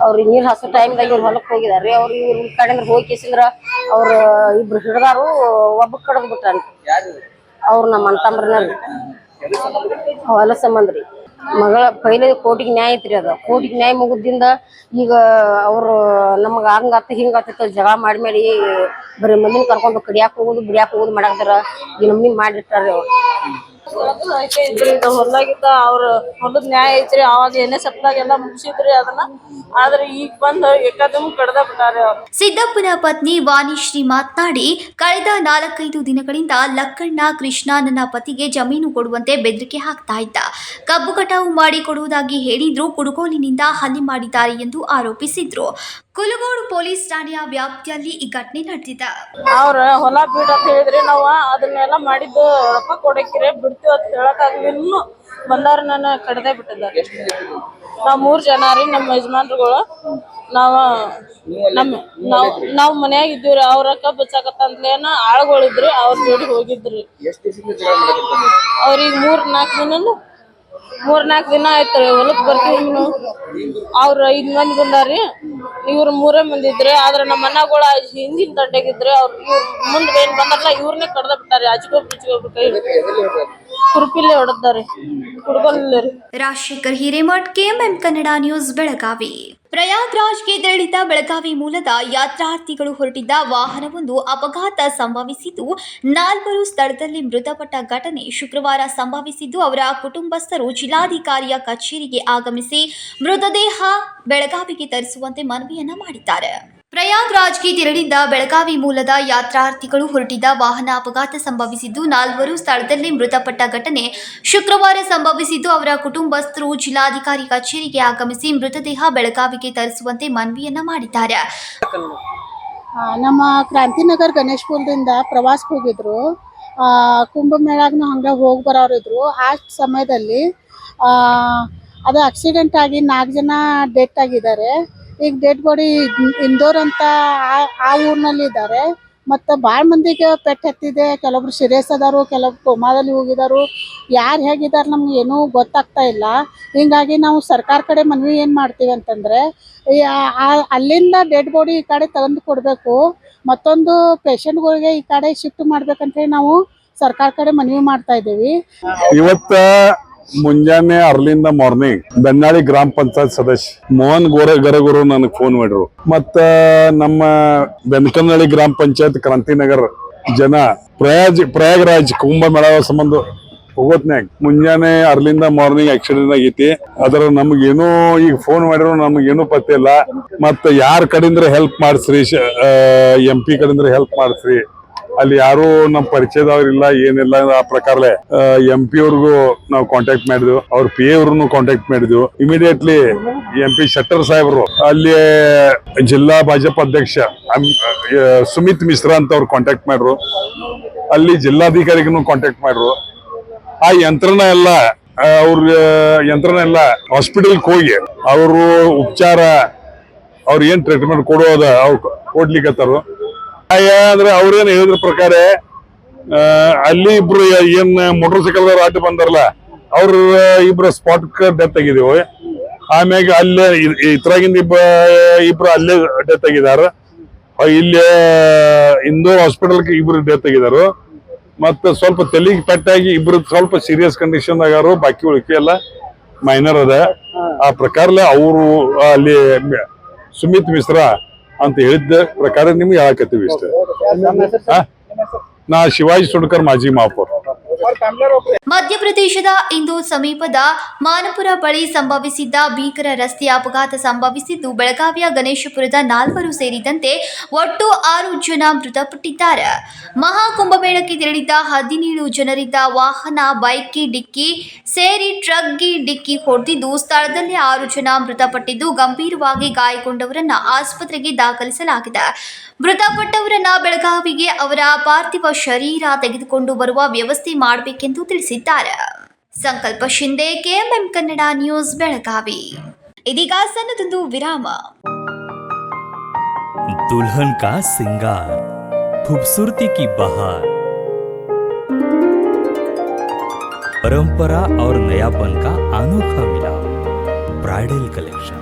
ಅವ್ರಿಗೆ ನೀರ್ ಹಾಸೋ ಟೈಮ್ದಾಗ ಇವ್ರು ಹೊಲಕ್ ಹೋಗಿದಾರ್ರಿ. ಅವ್ರು ಇವ್ರು ಕಡೆಂದ್ರ ಹೋಗಿ ಕೇಸಿಂದ್ರ ಅವ್ರ ಇಬ್ರು ಹಿಡ್ದಾರು, ಒಬ್ಬ ಕಡದ್ ಬಿಟ್ಟಾನ್ರಿ. ಅವ್ರು ನಮ್ಮ ಅಂತಂಬ್ರನ ಹೊಲ ಸಂಬಂಧ ರೀ. ಮಗಳ ಪೈಲೆ ಕೋರ್ಟಿಗೆ ನ್ಯಾಯ ಐತ್ರಿ ಅದ ಕೋರ್ಟಿಗೆ ನ್ಯಾಯ ಮುಗಿದಿಂದ ಈಗ ಅವ್ರು ನಮ್ಗ ಹಂಗಾತ ಹಿಂಗಾತ ಜಗಳ ಮಾಡಿ ಬರೀ ಮಂದಿನ ಕರ್ಕೊಂಡು ಕಡಿಯಾಕ ಹೋಗುದು ಬಿಡಿಯಾಕ ಹೋಗುದು ಮಾಡಾಕ್ತಾರ ಈ ನಮ್ನಿ ಮಾಡಿರ್ತಾರ ಅವ್ರು. ಹೊಲ್ದಾಗಿದ್ದ ಅವ್ರ ಹೊಲದ್ ನ್ಯಾಯ ಐತ್ರಿ ಅವಾಗ ಎಣ್ಣೆ ಸಪ್ಲಾಗೆಲ್ಲ ಮುಗಿಸಿದ್ರಿ ಅದನ್ನ ಆದ್ರೆ ಈಗ ಬಂದ್ ಏಕಾದಮ್ ಕಡ್ದ ಬಿಟ್ಟಾರೆ ಅವ್ರು. ಸಿದ್ದಪ್ಪನ ಪತ್ನಿ ವಾಣಿಶ್ರೀ ಮಾತನಾಡಿ, ಕಳೆದ 4-5 ದಿನಗಳಿಂದ ಲಕ್ಕಣ್ಣ ಕೃಷ್ಣ ನನ್ನ ಪತಿಗೆ ಜಮೀನು ಕೊಡುವಂತೆ ಬೆದರಿಕೆ ಹಾಕ್ತಾ ಇದ್ದ. ಕಬ್ಬು ಕಟಾವು ಮಾಡಿ ಕೊಡುವುದಾಗಿ ಹೇಳಿದ್ರು, ಕುಡುಗೋಲಿನಿಂದ ಹಲ್ಲೆ ಮಾಡಿದ್ದಾರೆ ಎಂದು ಆರೋಪಿಸಿದ್ರು. ಕುಲಗೋಡು ಪೊಲೀಸ್ ಠಾಣೆಯ ವ್ಯಾಪ್ತಿಯಲ್ಲಿ ಈ ಘಟನೆ ನಡೆದಿದೆ. ಅವ್ರ ಹೊಲ ಬಿಡ್ ಅಂತ ಹೇಳಿದ್ರಿ ನಾವ್ ಅದನ್ನೆಲ್ಲ ಮಾಡಿದ್ದು ರೊಕ್ಕ ಕೊಡಕ್ಕಿರೆ ಬಿಡ್ತೀವಿ ಅಂತ ಹೇಳಕ್ಕಾಗ್ಲಿನ್ನು ಬಂದಾರ ನನ್ನ ಕಡ್ದೆ ಬಿಟ್ಟಿದ್ದಾರೆ. ನಾವ್ 3 ಜನ ರೀ ನಮ್ಮ ಯಜಮಾನ್ರುಗಳು. ನಾವ್ ಮನ್ಯಾಗ ಇದ್ದೀವ್ರಿ. ಅವ್ರ ಕಬ್ಬ್ ಬಚ್ಚಾಕತ್ತಂದ್ಲೇನ ಆಳ್ಗಳಿದ್ರಿ ಅವ್ರ ಜೋಡಿ ಹೋಗಿದ್ರಿ. ಅವ್ರಿಗೆ 3-4 ದಿನ ಆಯ್ತ್ರಿ ಹೊಲಕ್ ಬರ್ತೀವಿ. ಅವ್ರ 5 ಮಂದಿ ಬಂದಾರಿ, ಇವ್ರ 3 ಮಂದಿ ಇದ್ರಿ. ಆದ್ರ ನಮ್ಮ ಅಣ್ಣಗಳ ಹಿಂದಿನ ದಂಡೆಗಿದ್ರಿ. ಅವ್ರ ಮುಂದ್ ಏನ್ ಬಂದಾರಲ್ಲ ಇವ್ರನ್ನೇ ಕಡ್ದ ಬಿಟ್ಟಾರಿ. ಅಜ್ಗೊಬ್ರು ಕೈ ಕುರುಪಿಲ್ಲೇ ಹೊಡೆದಾರಿ, ಕುಡ್ಗೊಲ್ಲೇ ರೀ. Rajashekhar Hiremath, KMM Kannada news, Belagavi. ಪ್ರಯಾಗ್ರಾಜ್ಗೆ ತೆರಳಿದ ಬೆಳಗಾವಿ ಮೂಲದ ಯಾತ್ರಾರ್ಥಿಗಳು ಹೊರಟಿದ್ದ ವಾಹನವೊಂದು ಅಪಘಾತ ಸಂಭವಿಸಿದ್ದು 4 ಸ್ಥಳದಲ್ಲಿ ಮೃತಪಟ್ಟ ಘಟನೆ ಶುಕ್ರವಾರ ಸಂಭವಿಸಿದ್ದು, ಅವರ ಕುಟುಂಬಸ್ಥರು ಜಿಲ್ಲಾಧಿಕಾರಿಯ ಕಚೇರಿಗೆ ಆಗಮಿಸಿ ಮೃತದೇಹ ಬೆಳಗಾವಿಗೆ ತರಿಸುವಂತೆ ಮನವಿಯನ್ನ ಮಾಡಿದ್ದಾರೆ. ಪ್ರಯಾಗ್ರಾಜ್ಗೆ ತೆರಳಿದ್ದ ಬೆಳಗಾವಿ ಮೂಲದ ಯಾತ್ರಾರ್ಥಿಗಳು ಹೊರಟಿದ್ದ ವಾಹನ ಅಪಘಾತ ಸಂಭವಿಸಿದ್ದು 4 ಸ್ಥಳದಲ್ಲಿ ಮೃತಪಟ್ಟ ಘಟನೆ ಶುಕ್ರವಾರ ಸಂಭವಿಸಿದ್ದು, ಅವರ ಕುಟುಂಬಸ್ಥರು ಜಿಲ್ಲಾಧಿಕಾರಿ ಕಚೇರಿಗೆ ಆಗಮಿಸಿ ಮೃತದೇಹ ಬೆಳಗಾವಿಗೆ ತರಿಸುವಂತೆ ಮನವಿಯನ್ನ ಮಾಡಿದ್ದಾರೆ. ನಮ್ಮ ಕ್ರಾಂತಿನಗರ್ ಗಣೇಶ್ಪುರದಿಂದ ಪ್ರವಾಸಕ್ಕೆ ಹೋಗಿದ್ರು. ಕುಂಭಮೇಳಾಗ್ನು ಹಂಗೆ ಹೋಗಿ ಬರೋರಿದ್ರು. ಆ ಸಮಯದಲ್ಲಿ ಅದು ಆಕ್ಸಿಡೆಂಟ್ ಆಗಿ 4 ಜನ ಡೆತ್ ಆಗಿದ್ದಾರೆ. ಈಗ ಡೆಡ್ ಬಾಡಿ ಇಂದೋರ್ ಅಂತ ಆ ಊರಿನಲ್ಲಿ ಇದ್ದಾರೆ. ಮತ್ತು ಭಾಳ ಮಂದಿಗೆ ಪೆಟ್ಟು ಹತ್ತಿದೆ. ಕೆಲವೊಬ್ರು ಸೀರಿಯಸ್ ಅದಾರು, ಕೆಲವೊಬ್ರು ಕೋಮಾದಲ್ಲಿ ಹೋಗಿದಾರು. ಯಾರು ಹೇಗಿದ್ದಾರೆ ನಮ್ಗೆ ಏನೂ ಗೊತ್ತಾಗ್ತಾ ಇಲ್ಲ. ಹಿಂಗಾಗಿ ನಾವು ಸರ್ಕಾರ ಕಡೆ ಮನವಿ ಏನು ಮಾಡ್ತೀವಿ ಅಂತಂದರೆ, ಅಲ್ಲಿಂದ ಡೆಡ್ ಬಾಡಿ ಈ ಕಡೆ ತಂದು ಕೊಡಬೇಕು, ಮತ್ತೊಂದು ಪೇಷಂಟ್ಗಳಿಗೆ ಈ ಕಡೆ ಶಿಫ್ಟ್ ಮಾಡ್ಬೇಕಂತೇಳಿ ನಾವು ಸರ್ಕಾರ ಕಡೆ ಮನವಿ ಮಾಡ್ತಾ ಇದ್ದೀವಿ. ಇವತ್ತ ಮುಂಜಾನೆ ಅರ್ಲಿಂದ ಮಾರ್ನಿಂಗ್ ಬೆನ್ನಾಳಿ ಗ್ರಾಮ ಪಂಚಾಯತ್ ಸದಸ್ಯ ಮೋಹನ್ ಗರಗುರು ನನಗೆ ಫೋನ್ ಮಾಡಿರು. ಮತ್ತ ನಮ್ಮ ಬೆನ್ಕನಹಳ್ಳಿ ಗ್ರಾಮ ಪಂಚಾಯತ್ ಕ್ರಾಂತಿನಗರ್ ಜನ ಪ್ರಯಾಗ್ರಾಜ್ ಕುಂಭಮೇಳ ಸಂಬಂಧ ಹೋಗೋತ್ನ್ಯಾಗ ಮುಂಜಾನೆ ಅರ್ಲಿಂದ ಮಾರ್ನಿಂಗ್ ಆಕ್ಸಿಡೆಂಟ್ ಆಗೈತಿ. ಅದ್ರ ನಮ್ಗೇನು ಈಗ ಫೋನ್ ಮಾಡಿರೋ ನಮ್ಗೇನು ಪತ್ತೆ ಇಲ್ಲ. ಮತ್ತ ಯಾರ ಕಡೆಯಿಂದ ಹೆಲ್ಪ್ ಮಾಡಿಸ್ರಿ, MP ಕಡೆಯಿಂದ ಹೆಲ್ಪ್ ಮಾಡಿಸ್ರಿ. ಅಲ್ಲಿ ಯಾರು ನಮ್ಮ ಪರಿಚಯದವ್ರಿಲ್ಲ, ಏನಿಲ್ಲ. ಆ ಪ್ರಕಾರ MP ಅವ್ರಿಗೂ ನಾವು ಕಾಂಟ್ಯಾಕ್ಟ್ ಮಾಡಿದ್ವಿ, ಅವ್ರ PA ಅವ್ರನ್ನು ಕಾಂಟ್ಯಾಕ್ಟ್ ಮಾಡಿದ್ವಿ. ಇಮಿಡಿಯೇಟ್ಲಿ MP ಶೆಟ್ಟರ್ ಸಾಹೇಬ್ರು, ಅಲ್ಲಿ ಜಿಲ್ಲಾ ಭಾಜಪ ಅಧ್ಯಕ್ಷ ಸುಮಿತ್ ಮಿಶ್ರಾ ಅಂತ ಅವ್ರು ಕಾಂಟ್ಯಾಕ್ಟ್ ಮಾಡ್ರು. ಅಲ್ಲಿ ಜಿಲ್ಲಾಧಿಕಾರಿಗೂ ಕಾಂಟ್ಯಾಕ್ಟ್ ಮಾಡ್ರು. ಆ ಯಂತ್ರಣ ಎಲ್ಲ ಹಾಸ್ಪಿಟಲ್ಗೆ ಹೋಗಿ ಅವರು ಉಪಚಾರ ಅವ್ರ ಏನ್ ಟ್ರೀಟ್ಮೆಂಟ್ ಕೊಡೋದ ಅವ್ರು ಕೊಡ್ಲಿಕ್ಕತ್ತಾರು. ಅಂದ್ರೆ ಅವ್ರೇನ್ ಹೇಳಿದ್ರ ಪ್ರಕಾರ ಅಲ್ಲಿ ಇಬ್ರು ಏನ್ ಮೋಟರ್ ಸೈಕಲ್ ಅಡ್ಡ ಬಂದಾರಲ್ಲ ಅವ್ರ ಇಬ್ರು ಸ್ಪಾಟ್ ಡೆತ್ ಆಗಿದೇವು. ಆಮ್ಯಾಗ ಅಲ್ಲೇ ಇದ್ರಾಗಿಂದ ಇಬ್ರು ಅಲ್ಲೇ ಡೆತ್ ಆಗಿದಾರ. ಇಲ್ಲಿ ಇಂದೋರ್ ಹಾಸ್ಪಿಟಲ್ಗೆ ಇಬ್ರು ಡೆತ್ ಆಗಿದಾರು. ಮತ್ತ ಸ್ವಲ್ಪ ತಲೆಗೆ ಪೆಟ್ಟಾಗಿ ಇಬ್ರು ಸ್ವಲ್ಪ ಸೀರಿಯಸ್ ಕಂಡೀಷನ್ ಆಗಾರು. ಬಾಕಿ ಉಳಿಕೆ ಎಲ್ಲ ಮೈನರ್ ಅದ. ಆ ಪ್ರಕಾರ ಅವರು ಅಲ್ಲಿ ಸುಮಿತ್ ಮಿಶ್ರಾ ಅಂತ ಹೇಳಿದ್ದ ಪ್ರಕಾರ ನಿಮ್ಗೆ ಹೇಳಕತ್ತೀವಿ ಇಷ್ಟ. ನಾ ಶಿವಾಜಿ ಸುಡ್ಕರ್, ಮಾಜಿ ಮಹಾಪೌರ್. ಮಧ್ಯಪ್ರದೇಶದ ಇಂದೋರ್ ಸಮೀಪದ ಮಾನಪುರ ಬಳಿ ಸಂಭವಿಸಿದ್ದ ಭೀಕರ ರಸ್ತೆ ಅಪಘಾತ ಸಂಭವಿಸಿದ್ದು, ಬೆಳಗಾವಿಯ ಗಣೇಶಪುರದ 4 ಸೇರಿದಂತೆ ಒಟ್ಟು 6 ಜನ ಮೃತಪಟ್ಟಿದ್ದಾರೆ. ಮಹಾಕುಂಭಮೇಳಕ್ಕೆ ತೆರಳಿದ್ದ 17 ಜನರಿದ್ದ ವಾಹನ ಬೈಕ್ಗೆ ಡಿಕ್ಕಿ ಸೇರಿ ಟ್ರಕ್ಗೆ ಡಿಕ್ಕಿ ಹೊಡೆದಿದ್ದು, ಸ್ಥಳದಲ್ಲೇ 6 ಜನ ಮೃತಪಟ್ಟಿದ್ದು, ಗಂಭೀರವಾಗಿ ಗಾಯಗೊಂಡವರನ್ನ ಆಸ್ಪತ್ರೆಗೆ ದಾಖಲಿಸಲಾಗಿದೆ. ಮೃತಪಟ್ಟವರನ್ನ ಬೆಳಗಾವಿಗೆ ಅವರ ಪಾರ್ಥಿವ ಶರೀರ ತೆಗೆದುಕೊಂಡು ಬರುವ ವ್ಯವಸ್ಥೆ ಮಾಡಬೇಕೆಂದು ತಿಳಿಸಿದ್ದಾರೆ. ಸಂಕಲ್ಪ ಶಿಂದೆ, ಕೆಎಂಎಂ ಕನ್ನಡ ನ್ಯೂಸ್, ಬೆಳಗಾವಿ. ಇದೀಗ ಸಣ್ಣದೊಂದು ವಿರಾಮ. दुल्हन का सिंगार, खूबसूरती की बहार, परंपरा और नयापन का अनोखा मिलाप, ब्राइडल कलेक्शन।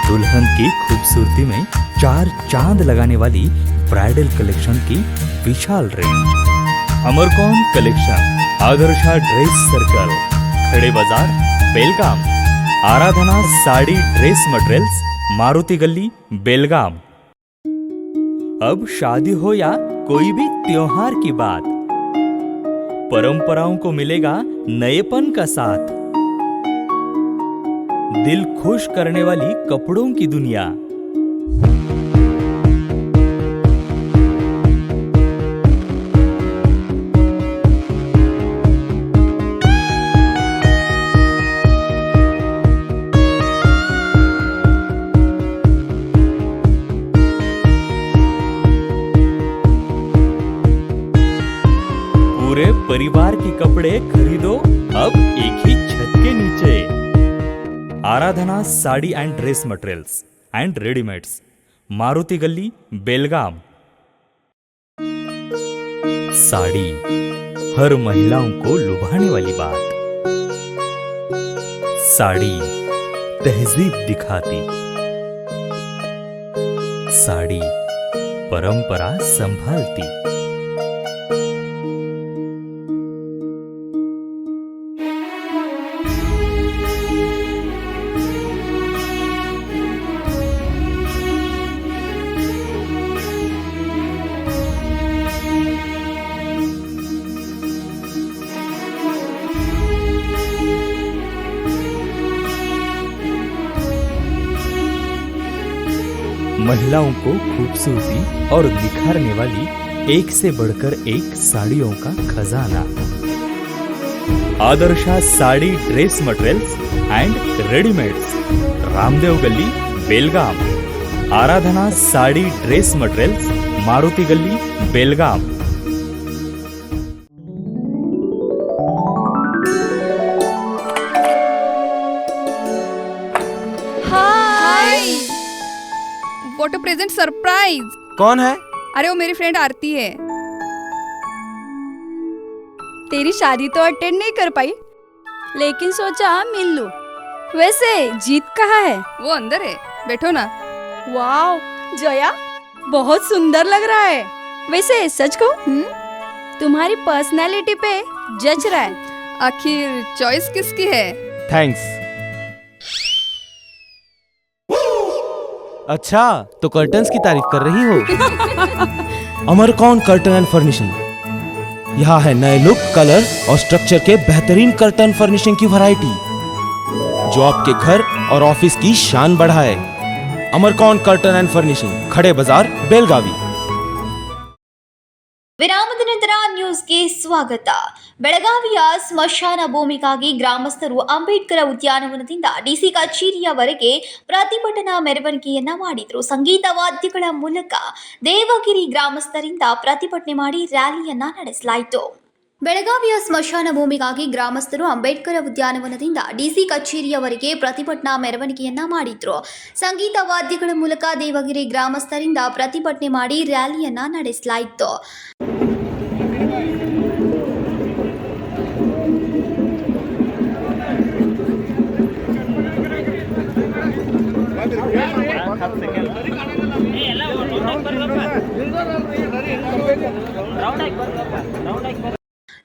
दुल्हन की खूबसूरती में 4 चांद लगाने वाली ब्राइडल कलेक्शन की विशाल रेंज। अमरकौन collection, Adarsha dress circle, Khade Bazar, Belgaum. Aradhana sari dress materials, Maruti Gali, Belgaum. अब शादी हो या कोई भी त्योहार की बात, परंपराओं को मिलेगा नएपन का साथ। दिल खुश करने वाली कपड़ों की दुनिया। पूरे परिवार के कपड़े खरीदो अब एक ही छत के नीचे। Aradhana sari and dress materials and readymades, Maruti Gali, Belgaum. Sari हर महिलाओं को लुभाने वाली बात। साड़ी तहजीब दिखाती, साड़ी परंपरा संभालती। महिलाओं को खूबसूरती और निखारने वाली एक से बढ़कर एक साड़ियों का खजाना। Adarsha sari dress materials and readymades, Ramdev Gali, Belgaum. Aradhana sari dress materials, Maruti Gali, Belgaum. What a present surprise. कौन है? अरे वो मेरी फ्रेंड आरती है। तेरी शादी तो अटेंड नहीं कर पाई, लेकिन सोचा मिल लूं। वैसे जीत कहाँ है? वो अंदर है, बैठो ना। वाओ जया, बहुत सुंदर लग रहा है। वैसे सच कहूं, तुम्हारी पर्सनालिटी पे जज रहा है। आखिर चॉइस किसकी है? थैंक्स। अच्छा, तो कर्टन्स की तारीफ कर रही हो? अमरकौन कर्टन एंड फर्निशिंग। यहाँ है नए लुक, कलर और स्ट्रक्चर के बेहतरीन कर्टन फर्निशिंग की वैरायटी, जो आपके घर और ऑफिस की शान बढ़ाए। अमरकौन कर्टन एंड फर्निशिंग, खड़े बाजार, बेलगावी। ವಿರಾಮದ ನಂತರ ನ್ಯೂಸ್ಗೆ ಸ್ವಾಗತ. ಬೆಳಗಾವಿಯ ಸ್ಮಶಾನ ಭೂಮಿಗಾಗಿ ಗ್ರಾಮಸ್ಥರು ಅಂಬೇಡ್ಕರ್ ಉದ್ಯಾನವನದಿಂದ ಡಿಸಿ ಕಚೇರಿಯವರೆಗೆ ಪ್ರತಿಭಟನಾ ಮೆರವಣಿಗೆಯನ್ನ ಮಾಡಿದರು. ಸಂಗೀತ ವಾದ್ಯಗಳ ಮೂಲಕ ದೇವಗಿರಿ ಗ್ರಾಮಸ್ಥರಿಂದ ಪ್ರತಿಭಟನೆ ಮಾಡಿ ರ್ಯಾಲಿಯನ್ನ ನಡೆಸಲಾಯಿತು. ಬೆಳಗಾವಿಯ ಸ್ಮಶಾನ ಭೂಮಿಗಾಗಿ ಗ್ರಾಮಸ್ಥರು ಅಂಬೇಡ್ಕರ್ ಉದ್ಯಾನವನದಿಂದ ಡಿಸಿ ಕಚೇರಿಯವರೆಗೆ ಪ್ರತಿಭಟನಾ ಮೆರವಣಿಗೆಯನ್ನ ಮಾಡಿದ್ರು. ಸಂಗೀತ ವಾದ್ಯಗಳ ಮೂಲಕ ದೇವಗಿರಿ ಗ್ರಾಮಸ್ಥರಿಂದ ಪ್ರತಿಭಟನೆ ಮಾಡಿ ರ್ಯಾಲಿಯನ್ನ ನಡೆಸಲಾಯಿತು.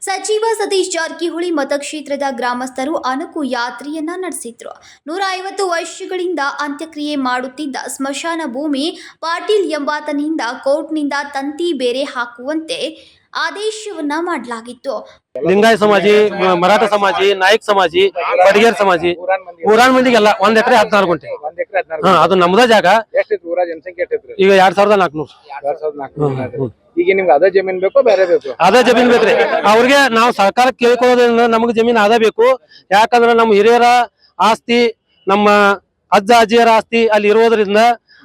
ಸಚಿವ ಸತೀಶ್ ಜಾರಕಿಹೊಳಿ ಮತಕ್ಷೇತ್ರದ ಗ್ರಾಮಸ್ಥರು ಅಣಕು ಯಾತ್ರೆಯನ್ನ ನಡೆಸಿದ್ರು. 150 ವರ್ಷಗಳಿಂದ ಅಂತ್ಯಕ್ರಿಯೆ ಮಾಡುತ್ತಿದ್ದ ಸ್ಮಶಾನ ಭೂಮಿ ಪಾಟೀಲ್ ಎಂಬಾತನಿಂದ ಕೋರ್ಟ್ನಿಂದ ತಂತಿ ಬೇರೆ ಹಾಕುವಂತೆ ಆದೇಶವನ್ನ ಮಾಡಲಾಗಿತ್ತು. ಲಿಂಗಾಯತ ಸಮಾಜಿ, ಮರಾಠ ಸಮಾಜಿ, ನಾಯಕ್ ಸಮಾಜಿ, ಬಡಿಗೇರ್ ಸಮಾಜಿ, ಊರಾನ್ ಮಂದಿಗೆಲ್ಲ 1 ಎಕರೆ 14 ಗುಂಟೆ. ಅದು ನಮ್ದ ಜಾಗ. ಈಗ 2400. ಈಗ ನಿಮ್ಗೆ ಅದ ಜಮೀನ್ ಬೇಕೋ ಬೇರೆ ಬೇಕು? ಅದೇ ಜಮೀನ್ ಬೇಕ್ರಿ. ಅವ್ರಿಗೆ ನಾವು ಸರ್ಕಾರ ಕೇಳ್ಕೊಳ್ಳೋದ್ರಿಂದ ನಮ್ಗೆ ಜಮೀನ್ ಅದ ಬೇಕು. ಯಾಕಂದ್ರೆ ನಮ್ಮ ಹಿರಿಯರ ಆಸ್ತಿ, ನಮ್ಮ ಅಜ್ಜ ಅಜ್ಜಿಯರ ಆಸ್ತಿ ಅಲ್ಲಿ ಇರೋದ್ರಿಂದ,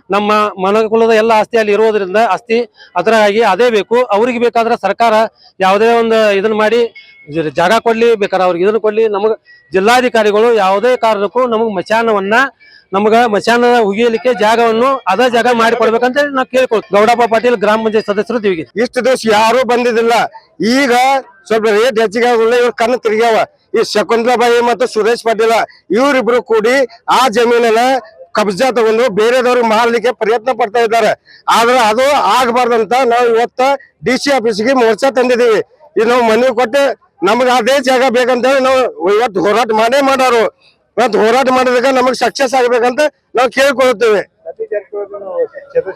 ನಮ್ಮ ಮನಕುಲದ ಎಲ್ಲ ಆಸ್ತಿ ಅಲ್ಲಿ ಇರೋದ್ರಿಂದ ಆಸ್ತಿ ಅದರಾಗಿ ಅದೇ ಬೇಕು. ಅವ್ರಿಗೆ ಬೇಕಾದ್ರೆ ಸರ್ಕಾರ ಯಾವುದೇ ಒಂದು ಇದನ್ನ ಮಾಡಿ ಜಾಗ ಕೊಡ್ಲಿ, ಬೇಕಾದ್ರೆ ಅವ್ರಿಗೆ ಇದನ್ನ ಕೊಡ್ಲಿ. ನಮಗ ಜಿಲ್ಲಾಧಿಕಾರಿಗಳು ಯಾವುದೇ ಕಾರಣಕ್ಕೂ ನಮಗ್ ಮಚಾನ ಹುಗಿಯಲಿಕ್ಕೆ ಜಾಗವನ್ನು ಅದ ಜಾಗ ಮಾಡಿ ಕೊಡ್ಬೇಕಂತ ನಾವು ಕೇಳ್ಕೊಳ್ತೀವಿ. ಗೌಡಪ್ಪ ಪಾಟೀಲ್, ಗ್ರಾಮ ಪಂಚಾಯತ್ ಸದಸ್ಯರು, ದೇವಿಗೆ. ಇಷ್ಟು ದಿವಸ ಯಾರು ಬಂದಿದ್ದಿಲ್ಲ. ಈಗ ಸ್ವಲ್ಪ ರೇಟ್ ಹೆಚ್ಚಿಗೆ ಇವ್ರ ಕಣ್ಣು ತಿರ್ಗ್ಯಾವ. ಈ ಶಕುಂತಲಾಬಾಯಿ ಮತ್ತು ಸುರೇಶ್ ಪಾಟೀಲ ಇವರಿಬ್ರು ಕೂಡಿ ಆ ಜಮೀನನ್ನ ಕಬ್ಜಾ ತಗೊಂಡು ಬೇರೆದವ್ರಿಗೆ ಮಾರಲಿಕ್ಕೆ ಪ್ರಯತ್ನ ಪಡ್ತಾ ಇದ್ದಾರೆ. ಆದ್ರೆ ಅದು ಆಗಬಾರ್ದಂತ ನಾವು ಇವತ್ತ DC ಆಫೀಸ್ಗೆ ಮೋರ್ಚಾ ತಂದಿದ್ದೀವಿ. ಇದು ನಾವು ಮನವಿ ಕೊಟ್ಟು ನಮ್ಗೆ ಅದೇ ಜಾಗ ಬೇಕಂತ ಹೇಳಿ ನಾವು ಇವತ್ತು ಹೋರಾಟ ಮಾಡೋರು. ಇವತ್ತು ಹೋರಾಟ ಮಾಡಿದಾಗ ನಮಗೆ ಸಕ್ಸಸ್ ಆಗ್ಬೇಕಂತ ನಾವು ಕೇಳ್ಕೊಳ್ತೇವೆ.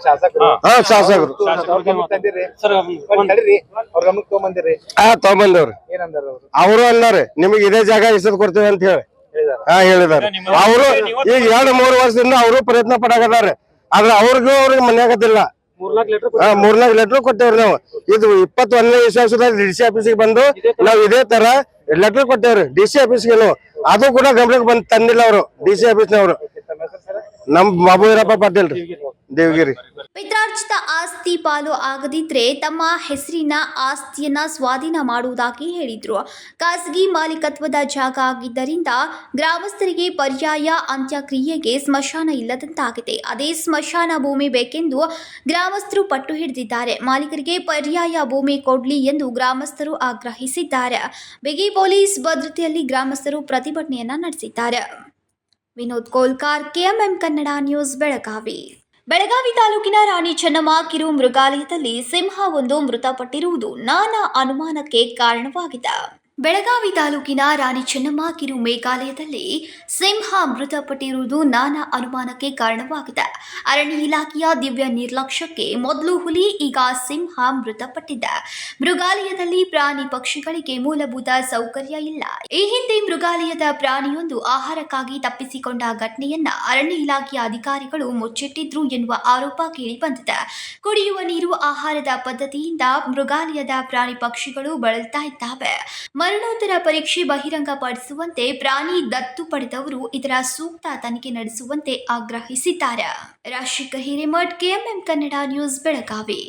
ಶಾಸಕರು ಶಾಸಕರು ತಗೊಂಬಂದವ್ರಿ ಅವರು ಅಲ್ಲಾರೆ ನಿಮಗೆ ಇದೇ ಜಾಗ ಎಸೆದು ಕೊಡ್ತೇವೆ ಅಂತ ಹೇಳಿ ಹೇಳಿದಾರೆ. ಅವರು ಈಗ 2-3 ವರ್ಷದಿಂದ ಅವರು ಪ್ರಯತ್ನ ಪಡಾಕದಾರೆ. ಆದ್ರೆ ಅವ್ರಿಗೆ ಮನ್ಯಾಗತ್ತಿಲ್ಲ. 3-4 ಲೆಟರ್ ಕೊಟ್ಟೇವ್ರಿ ನಾವು. ಇದು 21ನೇ ವಿಶ್ವಾಸದಲ್ಲಿ DC ಆಫೀಸಿಗೆ ಬಂದು ನಾವ್ ಇದೇ ತರ ಲೆಟರ್ ಕೊಟ್ಟೇವ್ರಿ DC ಆಫೀಸ್ಗೆ. ಅದು ಕೂಡ ಗಮನಕ್ಕೆ ತಂದಿಲ್ಲ ಅವರು DC ಆಫೀಸ್ನವರು. ನಮ್ ಬಾಬುವೀರಪ್ಪ ಪಾಟೀಲ್ ರೀ, ದೇವಗಿರಿ. ಪಿತ್ರಾರ್ಜಿತ ಆಸ್ತಿ ಪಾಲು ಆಗದಿದ್ರೆ ತಮ್ಮ ಹೆಸರಿನ ಆಸ್ತಿಯನ್ನ ಸ್ವಾಧೀನ ಮಾಡುವುದಾಗಿ ಹೇಳಿದ್ರು. ಖಾಸಗಿ ಮಾಲೀಕತ್ವದ ಜಾಗ ಆಗಿದ್ದರಿಂದ ಗ್ರಾಮಸ್ಥರಿಗೆ ಪರ್ಯಾಯ ಅಂತ್ಯಕ್ರಿಯೆಗೆ ಸ್ಮಶಾನ ಇಲ್ಲದಂತಾಗಿದೆ. ಅದೇ ಸ್ಮಶಾನ ಭೂಮಿ ಬೇಕೆಂದು ಗ್ರಾಮಸ್ಥರು ಪಟ್ಟು ಹಿಡಿದಿದ್ದಾರೆ. ಮಾಲೀಕರಿಗೆ ಪರ್ಯಾಯ ಭೂಮಿ ಕೊಡ್ಲಿ ಎಂದು ಗ್ರಾಮಸ್ಥರು ಆಗ್ರಹಿಸಿದ್ದಾರೆ. ಬಿಗಿ ಪೊಲೀಸ್ ಭದ್ರತೆಯಲ್ಲಿ ಗ್ರಾಮಸ್ಥರು ಪ್ರತಿಭಟನೆಯನ್ನ ನಡೆಸಿದ್ದಾರೆ. Vinod Kolkar, KMM Kannada news, Belagavi. ಬೆಳಗಾವಿ ತಾಲೂಕಿನ ರಾಣಿ ಚೆನ್ನಮ್ಮ ಕಿರು ಮೃಗಾಲಯದಲ್ಲಿ ಸಿಂಹವೊಂದು ಮೃತಪಟ್ಟಿರುವುದು ನಾನಾ ಅನುಮಾನಕ್ಕೆ ಕಾರಣವಾಗಿದೆ. ಬೆಳಗಾವಿ ತಾಲೂಕಿನ ರಾಣಿ ಚೆನ್ನಮ್ಮ ಕಿರು ಮೃಗಾಲಯದಲ್ಲಿ ಸಿಂಹ ಮೃತಪಟ್ಟಿರುವುದು ನಾನಾ ಅನುಮಾನಕ್ಕೆ ಕಾರಣವಾಗಿದೆ. ಅರಣ್ಯ ಇಲಾಖೆಯ ದಿವ್ಯ ನಿರ್ಲಕ್ಷ್ಯಕ್ಕೆ ಮೊದಲು ಹುಲಿ, ಈಗ ಸಿಂಹ ಮೃತಪಟ್ಟಿದೆ. ಮೃಗಾಲಯದಲ್ಲಿ ಪ್ರಾಣಿ ಪಕ್ಷಿಗಳಿಗೆ ಮೂಲಭೂತ ಸೌಕರ್ಯ ಇಲ್ಲ. ಈ ಹಿಂದೆ ಮೃಗಾಲಯದ ಪ್ರಾಣಿಯೊಂದು ಆಹಾರಕ್ಕಾಗಿ ತಪ್ಪಿಸಿಕೊಂಡ ಘಟನೆಯನ್ನ ಅರಣ್ಯ ಇಲಾಖೆಯ ಅಧಿಕಾರಿಗಳು ಮುಚ್ಚಿಟ್ಟಿದ್ರು ಎನ್ನುವ ಆರೋಪ ಕೇಳಿಬಂದಿದೆ. ಕುಡಿಯುವ ನೀರು, ಆಹಾರದ ಪದ್ಧತಿಯಿಂದ ಮೃಗಾಲಯದ ಪ್ರಾಣಿ ಪಕ್ಷಿಗಳು ಬಳಲ್ತಾ ಇದ್ದಾವೆ. ಮರಣೋತ್ತರ ಪರೀಕ್ಷೆ ಬಹಿರಂಗಪಡಿಸುವಂತೆ, ಪ್ರಾಣಿ ದತ್ತು ಪಡೆದವರು ಇದರ ಸೂಕ್ತ ತನಿಖೆ ನಡೆಸುವಂತೆ ಆಗ್ರಹಿಸಿದ್ದಾರೆ. Rajashekhar Hiremath, KMM Kannada news, Belagavi.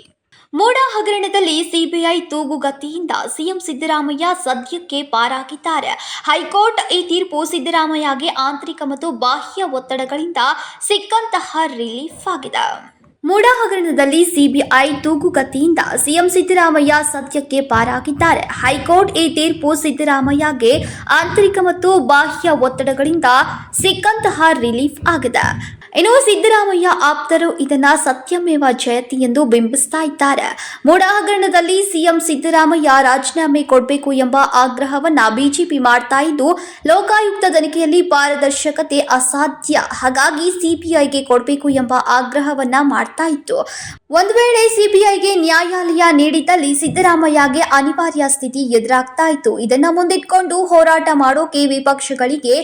ಮೂಡ ಹಗರಣದಲ್ಲಿ ಸಿಬಿಐ ತೂಗುಗತಿಯಿಂದ ಸಿಎಂ ಸಿದ್ದರಾಮಯ್ಯ ಸದ್ಯಕ್ಕೆ ಪಾರಾಗಿದ್ದಾರೆ. ಹೈಕೋರ್ಟ್ ಈ ತೀರ್ಪು ಸಿದ್ದರಾಮಯ್ಯಗೆ ಆಂತರಿಕ ಮತ್ತು ಬಾಹ್ಯ ಒತ್ತಡಗಳಿಂದ ಸಿಕ್ಕಂತಹ ರಿಲೀಫ್ ಆಗಿದೆ. ಮೂಡ ಹಗರಣದಲ್ಲಿ ಸಿಬಿಐ ತೂಗುಗತಿಯಿಂದ ಸಿಎಂ ಸಿದ್ದರಾಮಯ್ಯ ಸದ್ಯಕ್ಕೆ ಪಾರಾಗಿದ್ದಾರೆ. ಹೈಕೋರ್ಟ್ ಈ ತೀರ್ಪು ಸಿದ್ದರಾಮಯ್ಯಗೆ ಆಂತರಿಕ ಮತ್ತು ಬಾಹ್ಯ ಒತ್ತಡಗಳಿಂದ ಸಿಕ್ಕಂತಹ ರಿಲೀಫ್ ಆಗಿದೆ. ಇನ್ನು ಸಿದ್ದರಾಮಯ್ಯ ಆಪ್ತರು ಇದನ್ನ ಸತ್ಯಮೇವ ಜಯತಿ ಎಂದು ಬಿಂಬಿಸ್ತಾ ಇದ್ದಾರೆ. ಮೂಡ ಹಗರಣದಲ್ಲಿ ಸಿಎಂ ಸಿದ್ದರಾಮಯ್ಯ ರಾಜೀನಾಮೆ ಕೊಡಬೇಕು ಎಂಬ ಆಗ್ರಹವನ್ನ ಬಿಜೆಪಿ ಮಾಡ್ತಾ ಇದ್ದು, ಲೋಕಾಯುಕ್ತ ತನಿಖೆಯಲ್ಲಿ ಪಾರದರ್ಶಕತೆ ಅಸಾಧ್ಯ, ಹಾಗಾಗಿ ಸಿಬಿಐಗೆ ಕೊಡಬೇಕು ಎಂಬ ಆಗ್ರಹವನ್ನ ಮಾಡ್ತಾ ಇತ್ತು. ಒಂದು ವೇಳೆ ಸಿಬಿಐಗೆ ನ್ಯಾಯಾಲಯ ನೀಡಿದಲ್ಲಿ ಸಿದ್ದರಾಮಯ್ಯಗೆ ಅನಿವಾರ್ಯ ಸ್ಥಿತಿ ಎದುರಾಗ್ತಾ ಇತ್ತು. ಇದನ್ನ ಮುಂದಿಟ್ಕೊಂಡು ಹೋರಾಟ ಮಾಡೋಕೆ ವಿಪಕ್ಷಗಳಿಗೆ